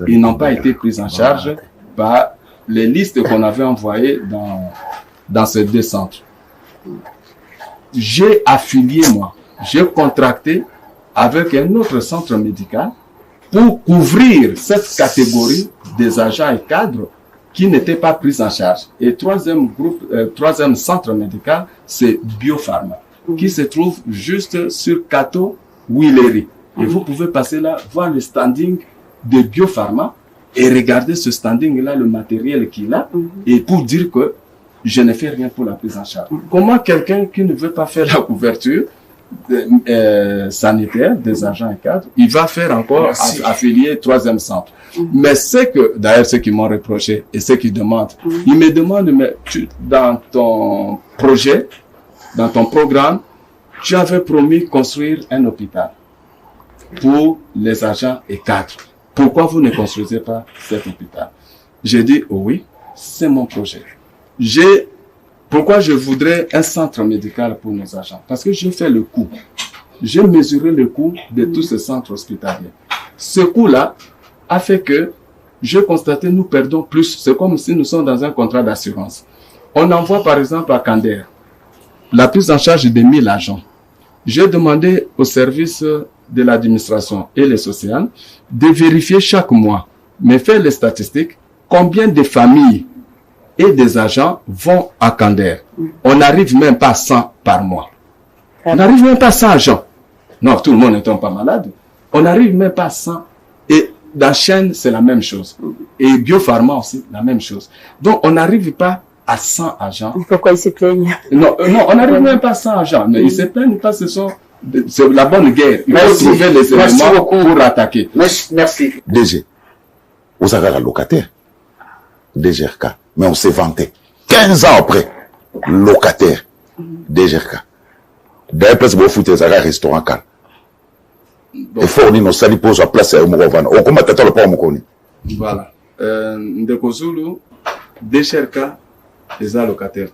ils n'ont pas été pris en charge par les listes qu'on avait envoyées dans ces 2 centres. J'ai affilié, moi, j'ai contracté avec un autre centre médical pour couvrir cette catégorie des agents et cadres qui n'étaient pas pris en charge. Et troisième centre médical, c'est Biopharma, qui se trouve juste sur Kato Willery. Et vous pouvez passer là, voir le standing de Biopharma et regarder ce standing-là, le matériel qu'il a, et pour dire que je ne fais rien pour la prise en charge. Comment quelqu'un qui ne veut pas faire la couverture sanitaire des agents et cadres, il va faire encore affilier 3e centre. Mais c'est que, d'ailleurs, ceux qui m'ont reproché et ceux qui demandent, ils me demandent, mais dans ton projet, dans ton programme, tu avais promis construire un hôpital pour les agents et cadres. Pourquoi vous ne construisez pas cet hôpital? J'ai dit, oh oui, c'est mon projet. Pourquoi je voudrais un centre médical pour nos agents? Parce que j'ai fait le coût. J'ai mesuré le coût de tous ces centres hospitaliers. Ce coût-là a fait que j'ai constaté nous perdons plus. C'est comme si nous sommes dans un contrat d'assurance. On envoie par exemple à Kander la prise en charge de 1000 agents. J'ai demandé au service de l'administration et les sociales de vérifier chaque mois, mais faire les statistiques, combien de familles et des agents vont à Kander. On n'arrive même pas à 100 par mois. On n'arrive même pas à 100 agents. Non, tout le monde ne tombe pas malade. On n'arrive même pas à 100. Et dans Chêne, c'est la même chose. Et Biopharma aussi, la même chose. Donc, on n'arrive pas à 100 agents. Pourquoi ils se plaignent? Non, on n'arrive même pas à 100 agents. Mais ils se plaignent pas, c'est la bonne guerre. Il faut trouver les éléments pour attaquer. Merci. DG, vous avez un locataire. DGRK. Mais on s'est vanté. 15 ans après, locataire. DGRK. D'ailleurs, place pour foutre un restaurant car. Et fournir nos salis pour sa place à Omorovana. Au combat, t'as le pas Omokoni. Voilà. Ndeko Zulu, DGRK, les a locataires.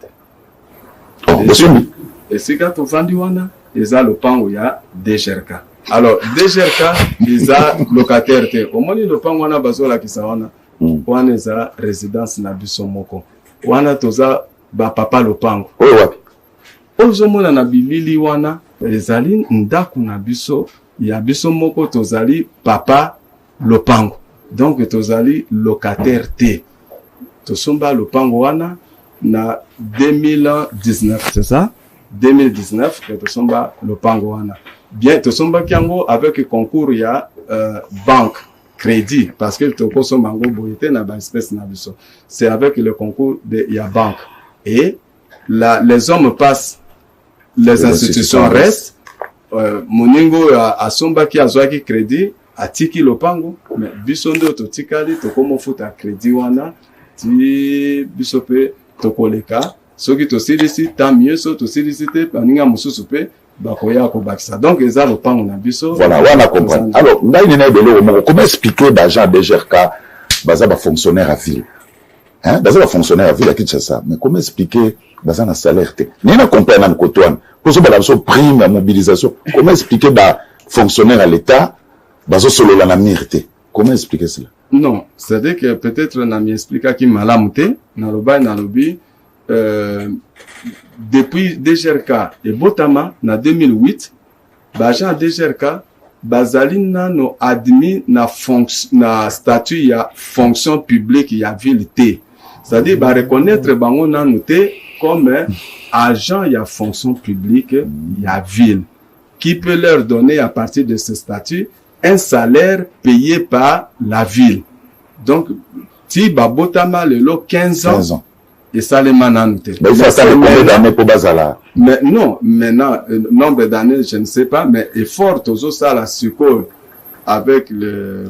Et si tu vendu wana, ils a le pan où il y a DGRK. Alors, DGRK, ils a locataire. Au moins, le pan wana bazola qui sawana. Wana ils a résidence na biso moko. Wana toza ba papa lopango. Oui, wapi. Ozomona na bilili wana, ezali ndaku na biso, ya biso moko tozali papa lopango. Donc tozali locataire te. Tosomba lopango wana na 2019, c'est ça? 2019 que tosomba lopango wana. Bien, tosomba kiango avec concours ya banque crédit parce que toko sombango boyete na ba espèce na biso. C'est avec le concours de ya banque. Et les hommes passent, les institutions restent. Moningo a somba ki azwaki crédit atiki lopango mais biso ndo totikali tokomo futa crédit wana ti biso pe tokoleka soki tosilisi tant mieux so tosilisi te paninga mususu pe bakoya ko bakisa donc eza lopango na biso. Voilà, on a compris. Alors ngai nena belo moko comment expliquer d'agent DGRK baza ba fonctionnaire à ville. Hein, baza ba fonctionnaire à ville à Kinshasa, mais comment expliquer baza na salaire te. Nena comprendre na kotoine. Pour ça ba so prime à mobilisation. Comment expliquer ba fonctionnaire à l'état bazo solo la namirte. Comment expliquer cela? Non, c'est-à-dire que peut-être na mi expliquer ki malamute na loba na lobi depuis DGRK et Botama na 2008 baja DGRK bazali no admis na statut ya fonction publique ya ville T. C'est-à-dire ba reconnaître bango nanu te comme agent ya fonction publique ya ville qui peut leur donner à partir de ce statut un salaire payé par la ville. Donc si ba Botama lelo 15 ans. Et ça les manante. Mais il faut attendre combien d'années pour Bazala? Mais non, maintenant, nombre d'années, je ne sais pas, mais effort toujours ça la succor avec le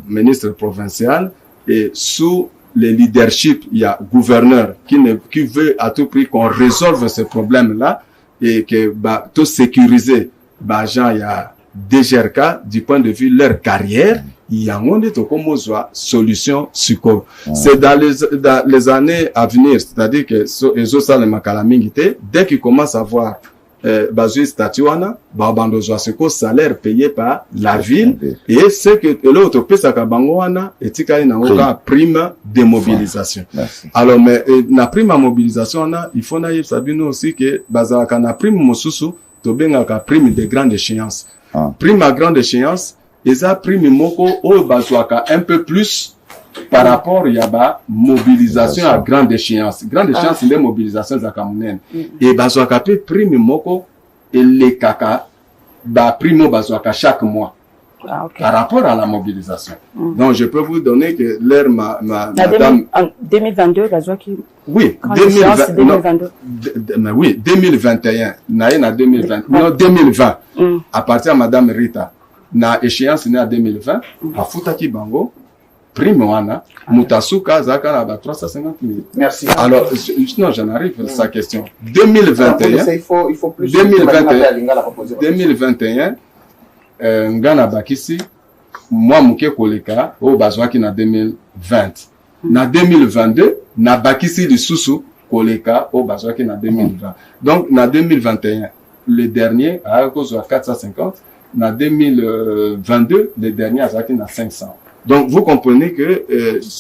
ministre provincial et sous le leadership, il y a gouverneur qui veut à tout prix qu'on résolve ce problème-là et que tout sécuriser, gens il y a DGRK du point de vue leur carrière yangonde to komozwa solution suko. C'est dans les années à venir, c'est-à-dire que ezo sala makala mingi te, dès qu'ils commencent à voir bazui statut wana ba bandozwa seko salaire payé par la ville et ce que l'autre pesa ka bango wana etika na ngoka prime de mobilisation. Alors mais na prime à mobilisation na il faut na yebisa bino aussi que bazaka na prime mosusu to benga ka prime de grande échéance. Prime à grande échéance eza prime moko o bazwaka un peu plus par rapport à la mobilisation à grande échéance. Grande échéance, c'est la mobilisation à Kamunene. Et bazwaka pe prime moko et les kaka ba primo bazwaka chaque mois. Par rapport à la mobilisation. Donc je peux vous donner que l'air madame en 2022 bazwaki. Oui, 2022. Mais oui, 2021, na 2020. Non, 2020. À partir de madame Rita, na échéance na 2020, a futaki bango prime wana mutasuka zaka na 350 000. Merci. Alors non, j'en arrive à sa question. 2021 il faut plus 2021 ngana bakisi moi muke koleka o bazwaki na 2020. Na 2022 na bakisi lisusu koleka o bazwaki na 2020. Donc na 2021 le dernier a cause de 450. Na 2022 le dernier a zaki na 500. Donc vous comprenez que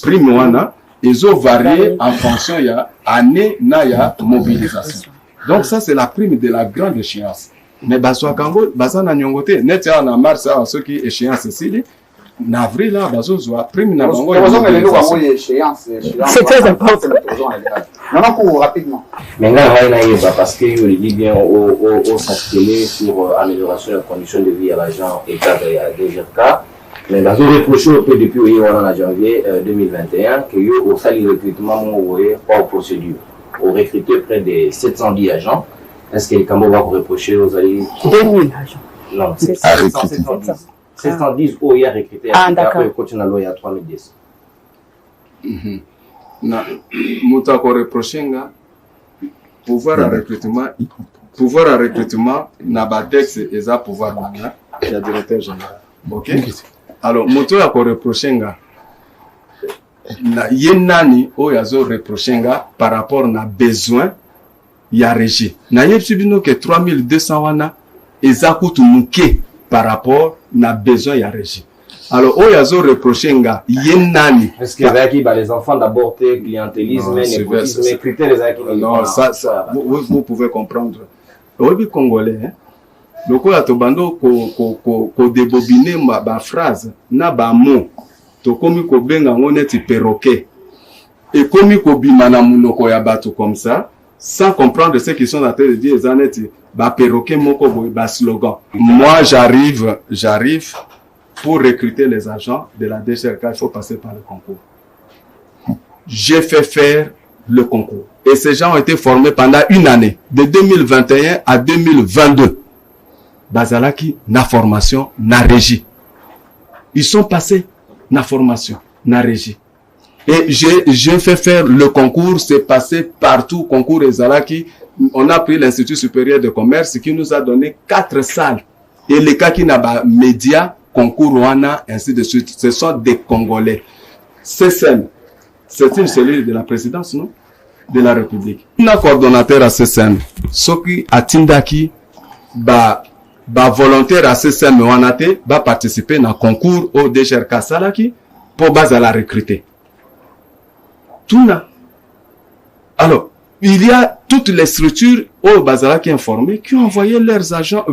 prime wana ils ont varié en fonction ya année na ya mobilisation. Donc ça c'est la prime de la grande échéance. Mais baswa kango bazana nyongote net ya na mars à ceux qui échéance ici en avril là bazo zwa prime na bango. C'est très important. Maintenant pour rapidement. Maintenant parce que il dit bien au s'atteler sur amélioration de la condition de vie à l'agent et cadre à DGRK. Mais dans un reproché depuis en janvier 2021 que au sali recrutement pas aux procédures, au recruter près de 710 agents. Est-ce que les Cambo va reprocher aux alliés 2000 agents? Non, c'est 710 où il y a recruté. Ah, d'accord. Après, continue à l'eau, il y a 3010. Na muta ko reprochenga pouvoir à recrutement na badex eza pouvoir wana ya directeur général. OK? Alors muto ya ko reprochenga na yenani o yazo reprochenga par rapport na besoin ya régie. Na yebsi bino que 3200 wana eza kutu muke par rapport na besoin ya régie. Alors, on y a reproché yenani. Est-ce que les enfants d'abord clientélisme, népotisme, critères les acquis? Non, ça, vous pouvez comprendre. Le Congolais, hein, le quoi to bando ko débobiner ma phrase na ba mot to komi ko benga ngone perroquet et komi ko bimana munoko ya bato comme ça sans comprendre ce qu'ils sont en train de dire zaneti ba perroquet moko ba slogan. Moi j'arrive pour recruter les agents de la DGRK, il faut passer par le concours. J'ai fait faire le concours. Et ces gens ont été formés pendant une année, de 2021 à 2022. Bazalaki, na formation, na régie. Ils sont passés, na formation, na régie. Et j'ai fait faire le concours, c'est passé partout, concours Ezalaki. On a pris l'Institut supérieur de commerce qui nous a donné 4 salles. Et les cas qui n'a pas médias, concours Rwanda, ainsi de suite. Ce sont des Congolais. CSM, c'est une cellule de la présidence, non? De la République. Un coordonnateur à CSM, Soki Atindaki, volontaire à CSM Wanate, va participer à un concours au DGRK Salaki pour base à la recruter. Tout là. Alors, il y a toutes les structures au Bazala qui informées qui ont envoyé leurs agents,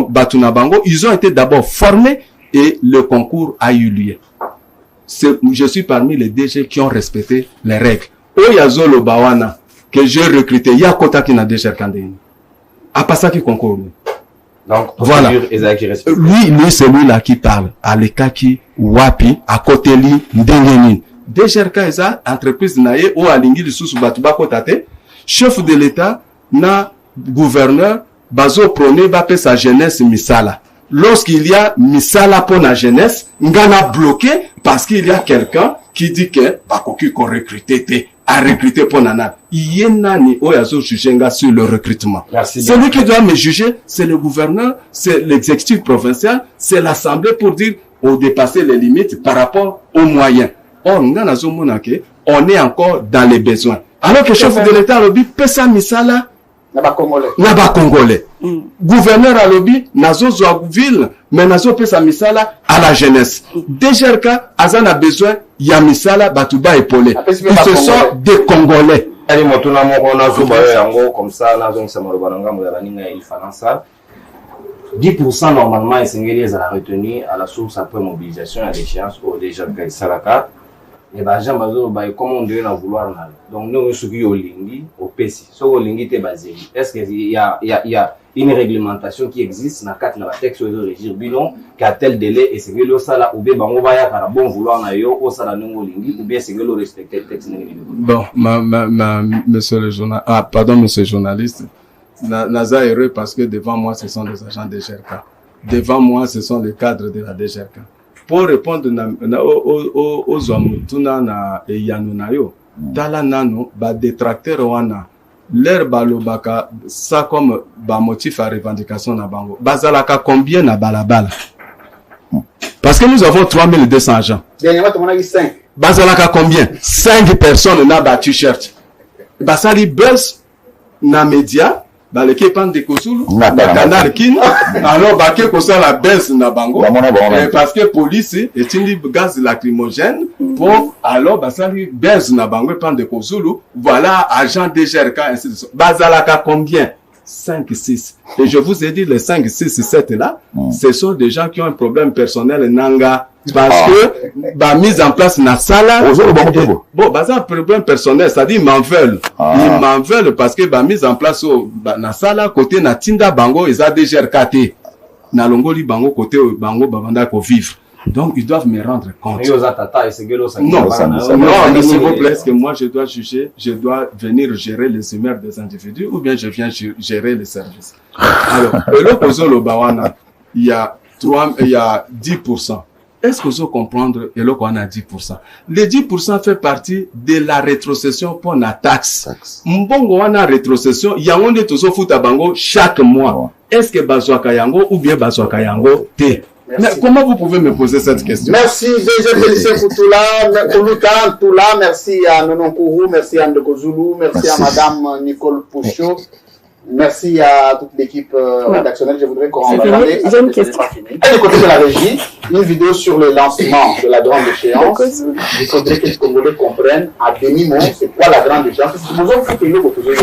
Batuna Bango, ils ont été d'abord formés et le concours a eu lieu. Je suis parmi les DG qui ont respecté les règles. Oyazolo Bawana, que j'ai recruté, il y a Kota qui n'a déjà candidé. À passer qui concours. Donc, voilà. Lui, c'est lui-là qui parle. À l'Ekaki, Wapi, à côté li, Ndengeni. DGRK eza entreprise naye ou alingi lisusu batu bakotate chef de l'état na gouverneur bazo prôner ba pe sa jeunesse misala. Lorsqu'il y a misala pour la jeunesse, ngana bloqué parce qu'il y a quelqu'un qui dit que bakoki ko recruter à recruter pour nana. Yenani oyazo jugenga sur le recrutement. Celui qui doit me juger, c'est le gouverneur, c'est l'exécutif provincial, c'est l'assemblée pour dire ont dépassé les limites par rapport aux moyens. Or, on est encore dans les besoins. Alors que le chef de l'État a lobby, pesa misala, n'a pas congolais. Gouverneur a lobby, nazo ville, mais nazo pesa misala à la jeunesse. DGRK, Azan a besoin, ya misala, batuba épaulé. Ils se sont des Congolais. Comme ça, 10% normalement, ils ont retenu à la source après mobilisation à l'échéance au DGRK Salaka. Et ben, comment on devait vouloir. Donc, nous, ce qui est au Lingui, au PC, ce qui est au Lingui, est basé. Est-ce qu'il y a une réglementation qui existe dans le texte de régir bilan, qui a tel délai, et c'est que le sala, ou bien, on va y avoir un bon vouloir, au sala, non, au Lingui, ou bien, c'est que le respecter le texte. Bon, monsieur le journaliste, monsieur le journaliste, Naza est heureux parce que devant moi, ce sont les agents de DGRK. Devant moi, ce sont les cadres de la DGRK. Pour répondre aux Ouamutuna na Yanunayo, Tala Nano, ba détracteur wana, l'air balobaka, ça comme ba motif à revendication na bango. Bazalaka combien na balabala? Parce que nous avons 3200 agents. Dernièrement, on a eu 5. Bazalaka combien? 5 personnes na ba t-shirt. Basali buzz na média. Dans le Képan de Kosulu, na canal kin, alors baké kosa la baisse na bango, parce que police est une gaz lacrymogène pour alors basali baisse na bango pan de Kosulu, voilà agent DGRK ainsi de suite. Bazalaka combien? 5, 6. Et je vous ai dit les 5, 6, 7 là, ce sont des gens qui ont un problème personnel nanga. Parce que, mise en place na sala. Bon, un problème personnel, c'est-à-dire, ils m'en veulent. Ils m'en veulent parce que, mise en place, na sala, côté na tinda bango, ils ont déjà RKT. Na longoli bango, côté bango, babanda ko vivre. Donc, ils doivent me rendre compte. Non, mais s'il vous plaît, est-ce que moi, je dois juger, je dois venir gérer les humeurs des individus, ou bien je viens gérer les services. Alors, le Kozolo Bawana, il y a 10%. Est-ce que vous comprendre et là qu'on a 10%? Les 10% fait partie de la rétrocession pour la taxe. Mbongo wana rétrocession, il y a un de tous au bango chaque mois. Est-ce que Bazouaka Yango ou bien Bazouaka Yango T? Mais comment vous pouvez me poser cette question? Merci, DG Félicien Toula, merci à Nonon Kourou, merci à Ndeko Zulu, merci à Madame Nicole Pouchot. Merci à toute l'équipe rédactionnelle. Je voudrais qu'on va parler. J'ai une question. Et du côté de la régie, une vidéo sur le lancement de la grande échéance. Il faudrait que les Congolais comprennent à demi-mot c'est quoi la grande échéance. Parce que nous avons fait une autre chose.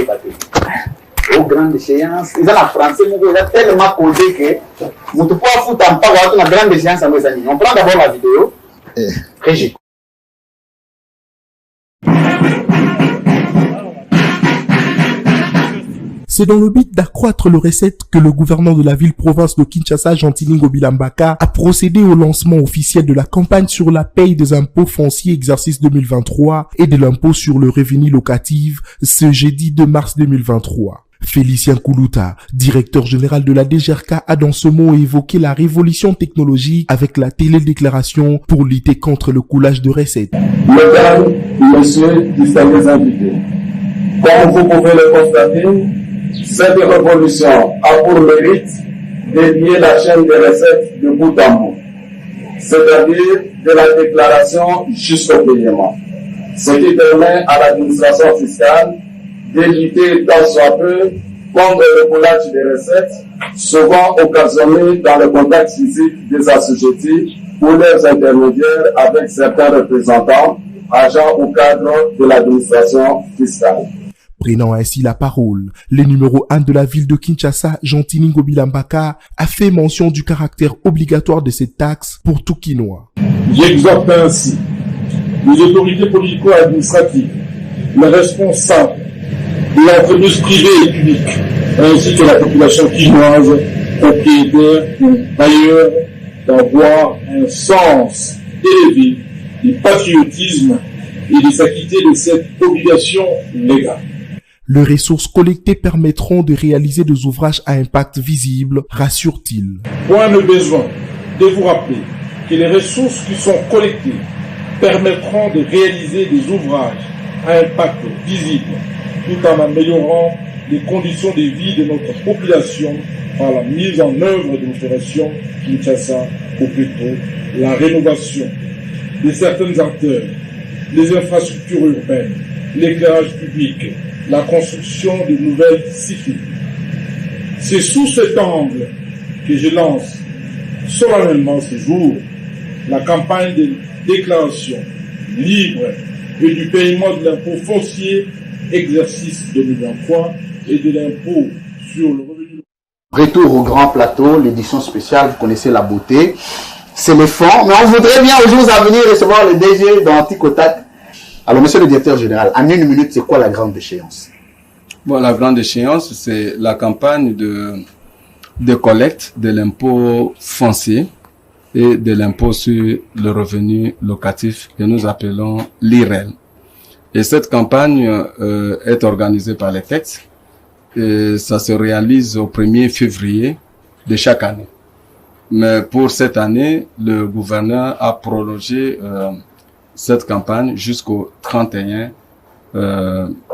Aux grandes échéances, ils ont la français, ils ont tellement codé que nous ne pouvons pas foutre en parole la grande échéance à nos amis. On prend d'abord la vidéo. Régie. C'est dans le but d'accroître le recette que le gouverneur de la ville-province de Kinshasa, Gentilin Bilambaka, a procédé au lancement officiel de la campagne sur la paye des impôts fonciers exercice 2023 et de l'impôt sur le revenu locatif ce jeudi 2 mars 2023. Félicien Koulouta, directeur général de la DGRK, a dans ce mot évoqué la révolution technologique avec la télédéclaration pour lutter contre le coulage de recettes. Mesdames, messieurs, distingués invités, comme vous pouvez le constater, cette révolution a pour mérite d'élier la chaîne des recettes de bout en bout, c'est-à-dire de la déclaration jusqu'au paiement, ce qui permet à l'administration fiscale d'éviter tant soit peu contre le coulage des recettes, souvent occasionné dans le contact physique des assujettis ou leurs intermédiaires avec certains représentants, agents ou cadres de l'administration fiscale. Prenant ainsi la parole, le numéro 1 de la ville de Kinshasa, Gentilin Bilambaka, a fait mention du caractère obligatoire de cette taxe pour tout Kinois. J'exhorte ainsi les autorités politico-administratives, les responsables de l'entreprise privée et publique, ainsi que la population quinoise, propriétaire, d'ailleurs, d'avoir un sens élevé du patriotisme et de s'acquitter de cette obligation légale. Les ressources collectées permettront de réaliser des ouvrages à impact visible, rassure-t-il. Point de besoin de vous rappeler que les ressources qui sont collectées permettront de réaliser des ouvrages à impact visible, tout en améliorant les conditions de vie de notre population par la mise en œuvre de l'opération Kinshasa Kopeto la rénovation de certaines artères, les infrastructures urbaines, l'éclairage public, la construction de nouvelles cités. C'est sous cet angle que je lance solennellement ce jour la campagne de déclaration libre et du paiement de l'impôt foncier exercice 2023 et de l'impôt sur le revenu. Retour au grand plateau, l'édition spéciale, vous connaissez la beauté. C'est les fonds, mais on voudrait bien aux jours à venir recevoir le DG d'Anticotac. Alors, monsieur le directeur général, en une minute, c'est quoi la grande échéance? Bon, la grande échéance, c'est la campagne de collecte de l'impôt foncier et de l'impôt sur le revenu locatif que nous appelons l'IREL. Et cette campagne est organisée par les textes et ça se réalise au 1er février de chaque année. Mais pour cette année, le gouverneur a prolongé cette campagne jusqu'au 31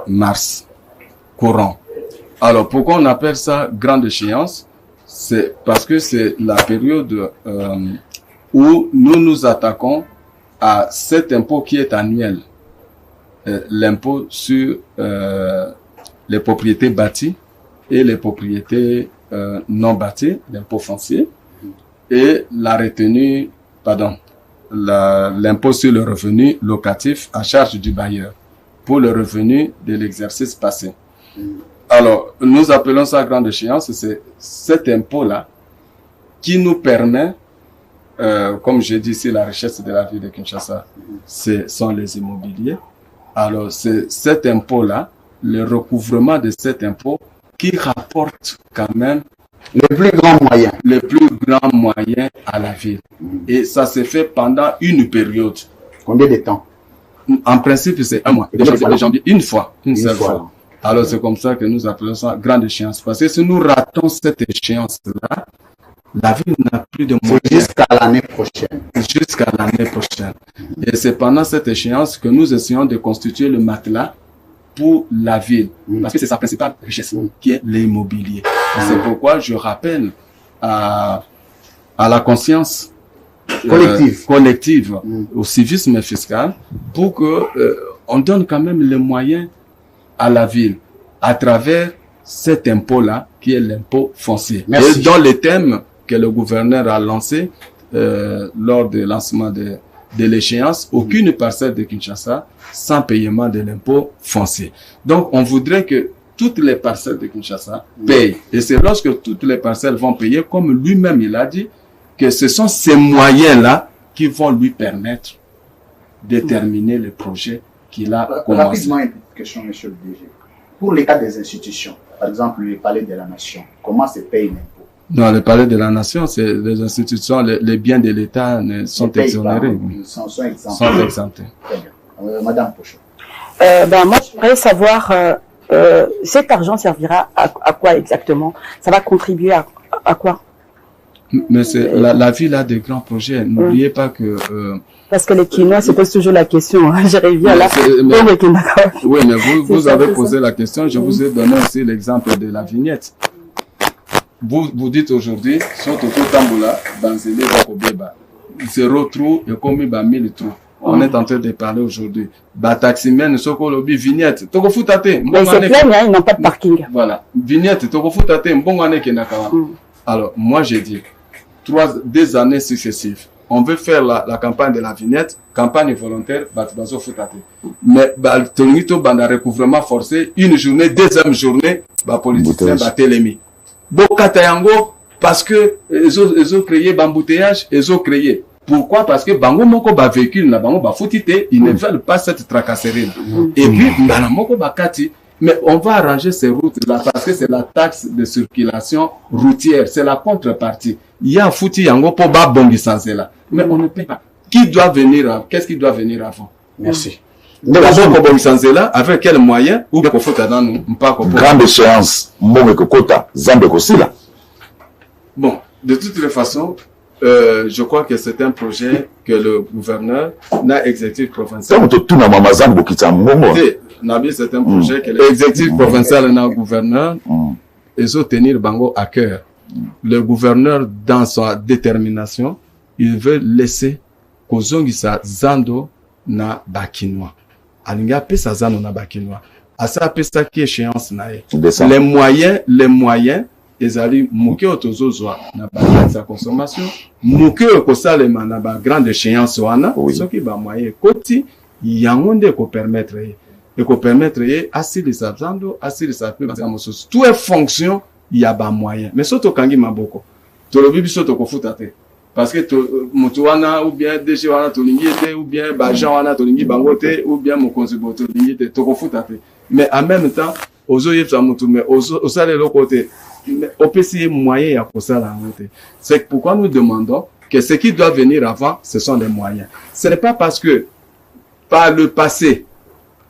mars courant. Alors, pourquoi on appelle ça grande échéance? C'est parce que c'est la période où nous nous attaquons à cet impôt qui est annuel, l'impôt sur les propriétés bâties et les propriétés non bâties, l'impôt foncier, et la retenue, l'impôt sur le revenu locatif à charge du bailleur pour le revenu de l'exercice passé. Alors, nous appelons ça grande échéance, c'est cet impôt-là qui nous permet, comme j'ai dit ici, la richesse de la ville de Kinshasa, ce sont les immobiliers. Alors, c'est cet impôt-là, le recouvrement de cet impôt qui rapporte quand même le plus grand moyen à la ville. Et ça se fait pendant une période. Combien de temps? En principe, c'est un mois. Une seule fois. Alors, c'est comme ça que nous appelons ça grande échéance. Parce que si nous ratons cette échéance-là, la ville n'a plus de moyens. Jusqu'à l'année prochaine. Et c'est pendant cette échéance que nous essayons de constituer le matelas pour la ville. Parce que c'est sa principale richesse, qui est l'immobilier. C'est pourquoi je rappelle à la conscience collective au civisme fiscal, pour que on donne quand même les moyens à la ville à travers cet impôt-là, qui est l'impôt foncier. Merci. Et dans les thèmes que le gouverneur a lancés lors du lancement de l'échéance, aucune parcelle de Kinshasa sans paiement de l'impôt foncier. Donc, on voudrait que toutes les parcelles de Kinshasa payent. Et c'est lorsque toutes les parcelles vont payer, comme lui-même il a dit, que ce sont ces moyens-là qui vont lui permettre de terminer le projet qu'il a commencé. Rapidement, une petite question, monsieur le DG. Pour les cas des institutions, par exemple le Palais de la Nation, comment se paye l'impôt? Non, le Palais de la Nation, c'est les institutions, les biens de l'État sont exonérés. Ils sont exemptés. Sont exemptés. Très bien. Madame Pochon. Moi, j'aimerais savoir, cet argent servira à quoi exactement? Ça va contribuer à quoi? Mais c'est la ville a des grands projets. N'oubliez pas que parce que les Kinois se posent toujours la question. Je reviens là. Oui, mais vous avez posé la question. Je vous ai donné aussi l'exemple de la vignette. Vous dites aujourd'hui, surtout Tamboula, Banzele, Bakobeba, 0 trou et comme 1000 trous. On est en train de parler aujourd'hui. Bataximen, Sokolobi, vignette. Toko Futate. Mais c'est plein, ils n'ont pas de parking. Voilà. Vignette, Toko Futate, bon année Kenakawa. Alors, moi, j'ai dit, 2 années successives. On veut faire la campagne de la vignette, campagne volontaire, Batibazo Futate. Mais, Tonito, Banda recouvrement forcé, une journée, 2e journée, politicien, Télémi. Bokatayango, parce que, ils ont créé bambouteillage, ils ont créé. Pourquoi? Parce que Bango Moko ba véhicule na Bango ba foutité, ils ne veulent pas cette tracasserie. Et puis, Bana Moko ba kati, mais on va arranger ces routes-là parce que c'est la taxe de circulation routière, c'est la contrepartie. Il y a fouti yango pour ba bongi sans là. Mais on ne paie pas. Qui doit venir, qu'est-ce qui doit venir avant? Merci. Avec quels moyens? Ou bien qu'on faut dans nous, pas qu'on grande échéance, Mbongo Kota, Zambe Kosila. Bon, de toutes les façons, je crois que c'est un projet que le gouverneur n'a exécutif provincial. C'est un projet que l'exécutif provincial n'a gouverneur. Ils ont tenir Bango à cœur. Le gouverneur, dans sa détermination, il veut laisser kozongisa zando na bakinois. Alinga pesa zando na bakinois. Asa pesa qui échéance na ye. Les moyens ezali muke otozozwa na ba sa consommation, muke okosalema na ba grande échéance wana, soki ba moyen koti yango nde ko permettre ye. Et ko permettre ye asilisa zando, asilisa pe ba mosusu. Tout est fonction ya ba moyen. Mais soto kangi maboko. Tolobi biso to kofuta te. Parce que mutu wana ou bien DG wana tolingi te ou bien ba Jean wana tolingi bango te ou bien mokonzi boto tolingi te to kofuta te. Mais en même temps ozo yebsa mutu mais ozo osale le côté opesi moyen ya kosala ngote. C'est pourquoi nous demandons que ce qui doit venir avant ce sont les moyens. Ce n'est pas parce que par le passé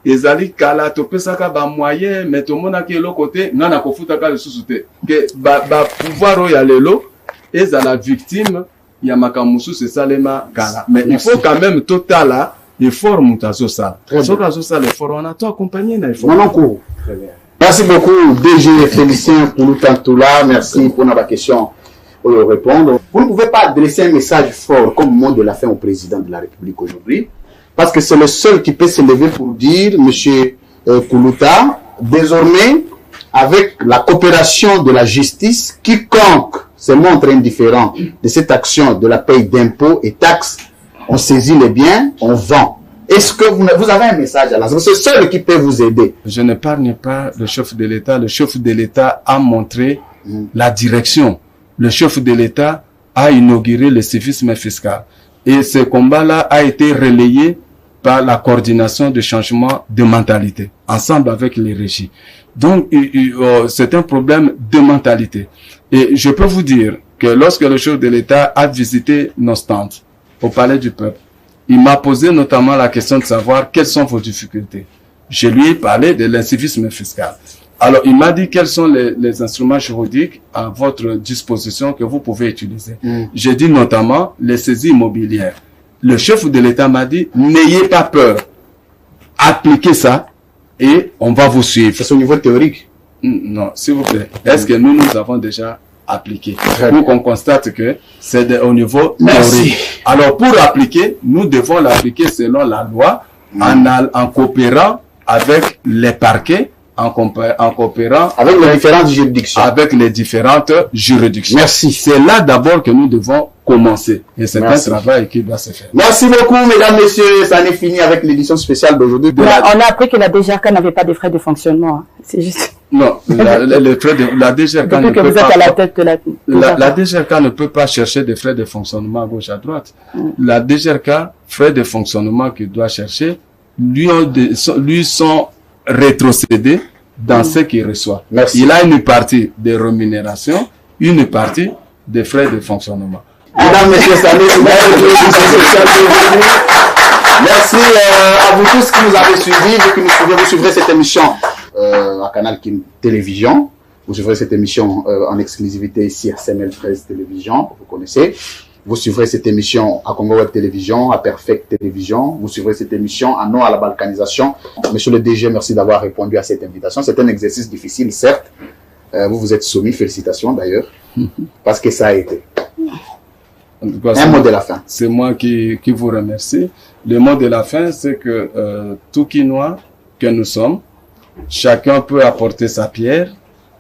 ezali kala to pesaka ba moyen mais to mona ke lo côté nana kofuta ka le susute que ba pouvoir ya lelo ezala victime ya makamusu c'est salema kala mais il faut quand même total effort mutazo ça so ça l'effort on a tout accompagné na effort très bien. Merci beaucoup DG Félicien Koulouta-Ntoula, merci pour la question pour le répondre. Vous ne pouvez pas adresser un message fort comme mot de la fin au président de la République aujourd'hui, parce que c'est le seul qui peut se lever pour dire, monsieur Koulouta, désormais, avec la coopération de la justice, quiconque se montre indifférent de cette action de la paye d'impôts et taxes, on saisit les biens, on vend. Est-ce que vous avez un message à lancer? C'est seul qui peut vous aider. Je n'épargne pas le chef de l'État. Le chef de l'État a montré la direction. Le chef de l'État a inauguré le civisme fiscal. Et ce combat-là a été relayé par la coordination de changement de mentalité, ensemble avec les régies. Donc, c'est un problème de mentalité. Et je peux vous dire que lorsque le chef de l'État a visité nos stands au Palais du Peuple, il m'a posé notamment la question de savoir quelles sont vos difficultés. Je lui ai parlé de l'incivisme fiscal. Alors, il m'a dit quels sont les instruments juridiques à votre disposition que vous pouvez utiliser. J'ai dit notamment les saisies immobilières. Le chef de l'État m'a dit, n'ayez pas peur. Appliquez ça et on va vous suivre. C'est au niveau théorique. Non, s'il vous plaît. Est-ce que nous avons déjà appliqué? Pour qu'on constate que c'est au niveau théorique. Alors, pour appliquer, nous devons l'appliquer selon la loi, en coopérant avec les parquets, en coopérant avec les différentes juridictions. Avec les différentes juridictions. Merci. C'est là d'abord que nous devons commencer. Et c'est un travail qui doit se faire. Merci beaucoup, mesdames, messieurs. Ça en est fini avec l'édition spéciale d'aujourd'hui. On a appris que la DGRK n'avait pas de frais de fonctionnement. C'est juste. Non, les frais de la DGRK ne peut pas. À la tête de la DGRK ne peut pas chercher des frais de fonctionnement à gauche à droite. La DGRK, frais de fonctionnement qu'il doit chercher, lui sont rétrocédés dans ce qu'il reçoit. Merci. Il a une partie de rémunération, une partie de frais de fonctionnement. Mesdames, messieurs, merci à vous tous qui nous avez suivis, vous suivrez cette émission à Canal King Télévision. Vous suivrez cette émission en exclusivité ici à CML 13 Télévision, vous connaissez. Vous suivrez cette émission à Congo Web Télévision, à Perfect Télévision. Vous suivrez cette émission à Non à la balkanisation. Monsieur le DG, merci d'avoir répondu à cette invitation. C'est un exercice difficile, certes. Vous vous êtes soumis, félicitations d'ailleurs, parce que ça a été. Un mot de la fin. C'est moi qui vous remercie. Le mot de la fin, c'est que tout Quinois que nous sommes, chacun peut apporter sa pierre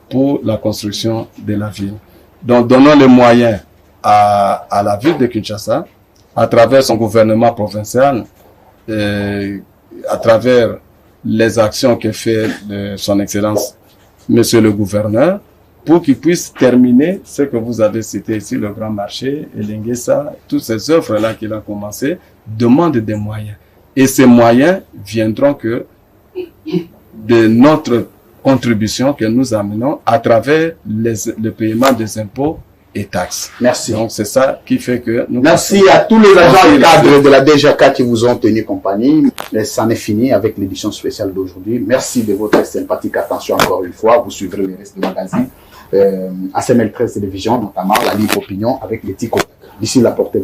pour la construction de la ville. Donc, donnons les moyens à la ville de Kinshasa, à travers son gouvernement provincial, à travers les actions que fait son Excellence, Monsieur le Gouverneur, pour qu'il puisse terminer ce que vous avez cité ici, le Grand Marché, Elengesa, toutes ces œuvres-là qu'il a commencé, demandent des moyens. Et ces moyens viendront que de notre contribution que nous amenons à travers le paiement des impôts et taxes. Merci. Donc c'est ça qui fait que nous... Merci à tous les agents et cadres de la DGRK qui vous ont tenu compagnie. Mais ça en est fini avec l'édition spéciale d'aujourd'hui. Merci de votre sympathique attention encore une fois. Vous suivrez le reste du magazine. ACML 13 Télévision, notamment la libre opinion avec les tics. D'ici là, portez-vous.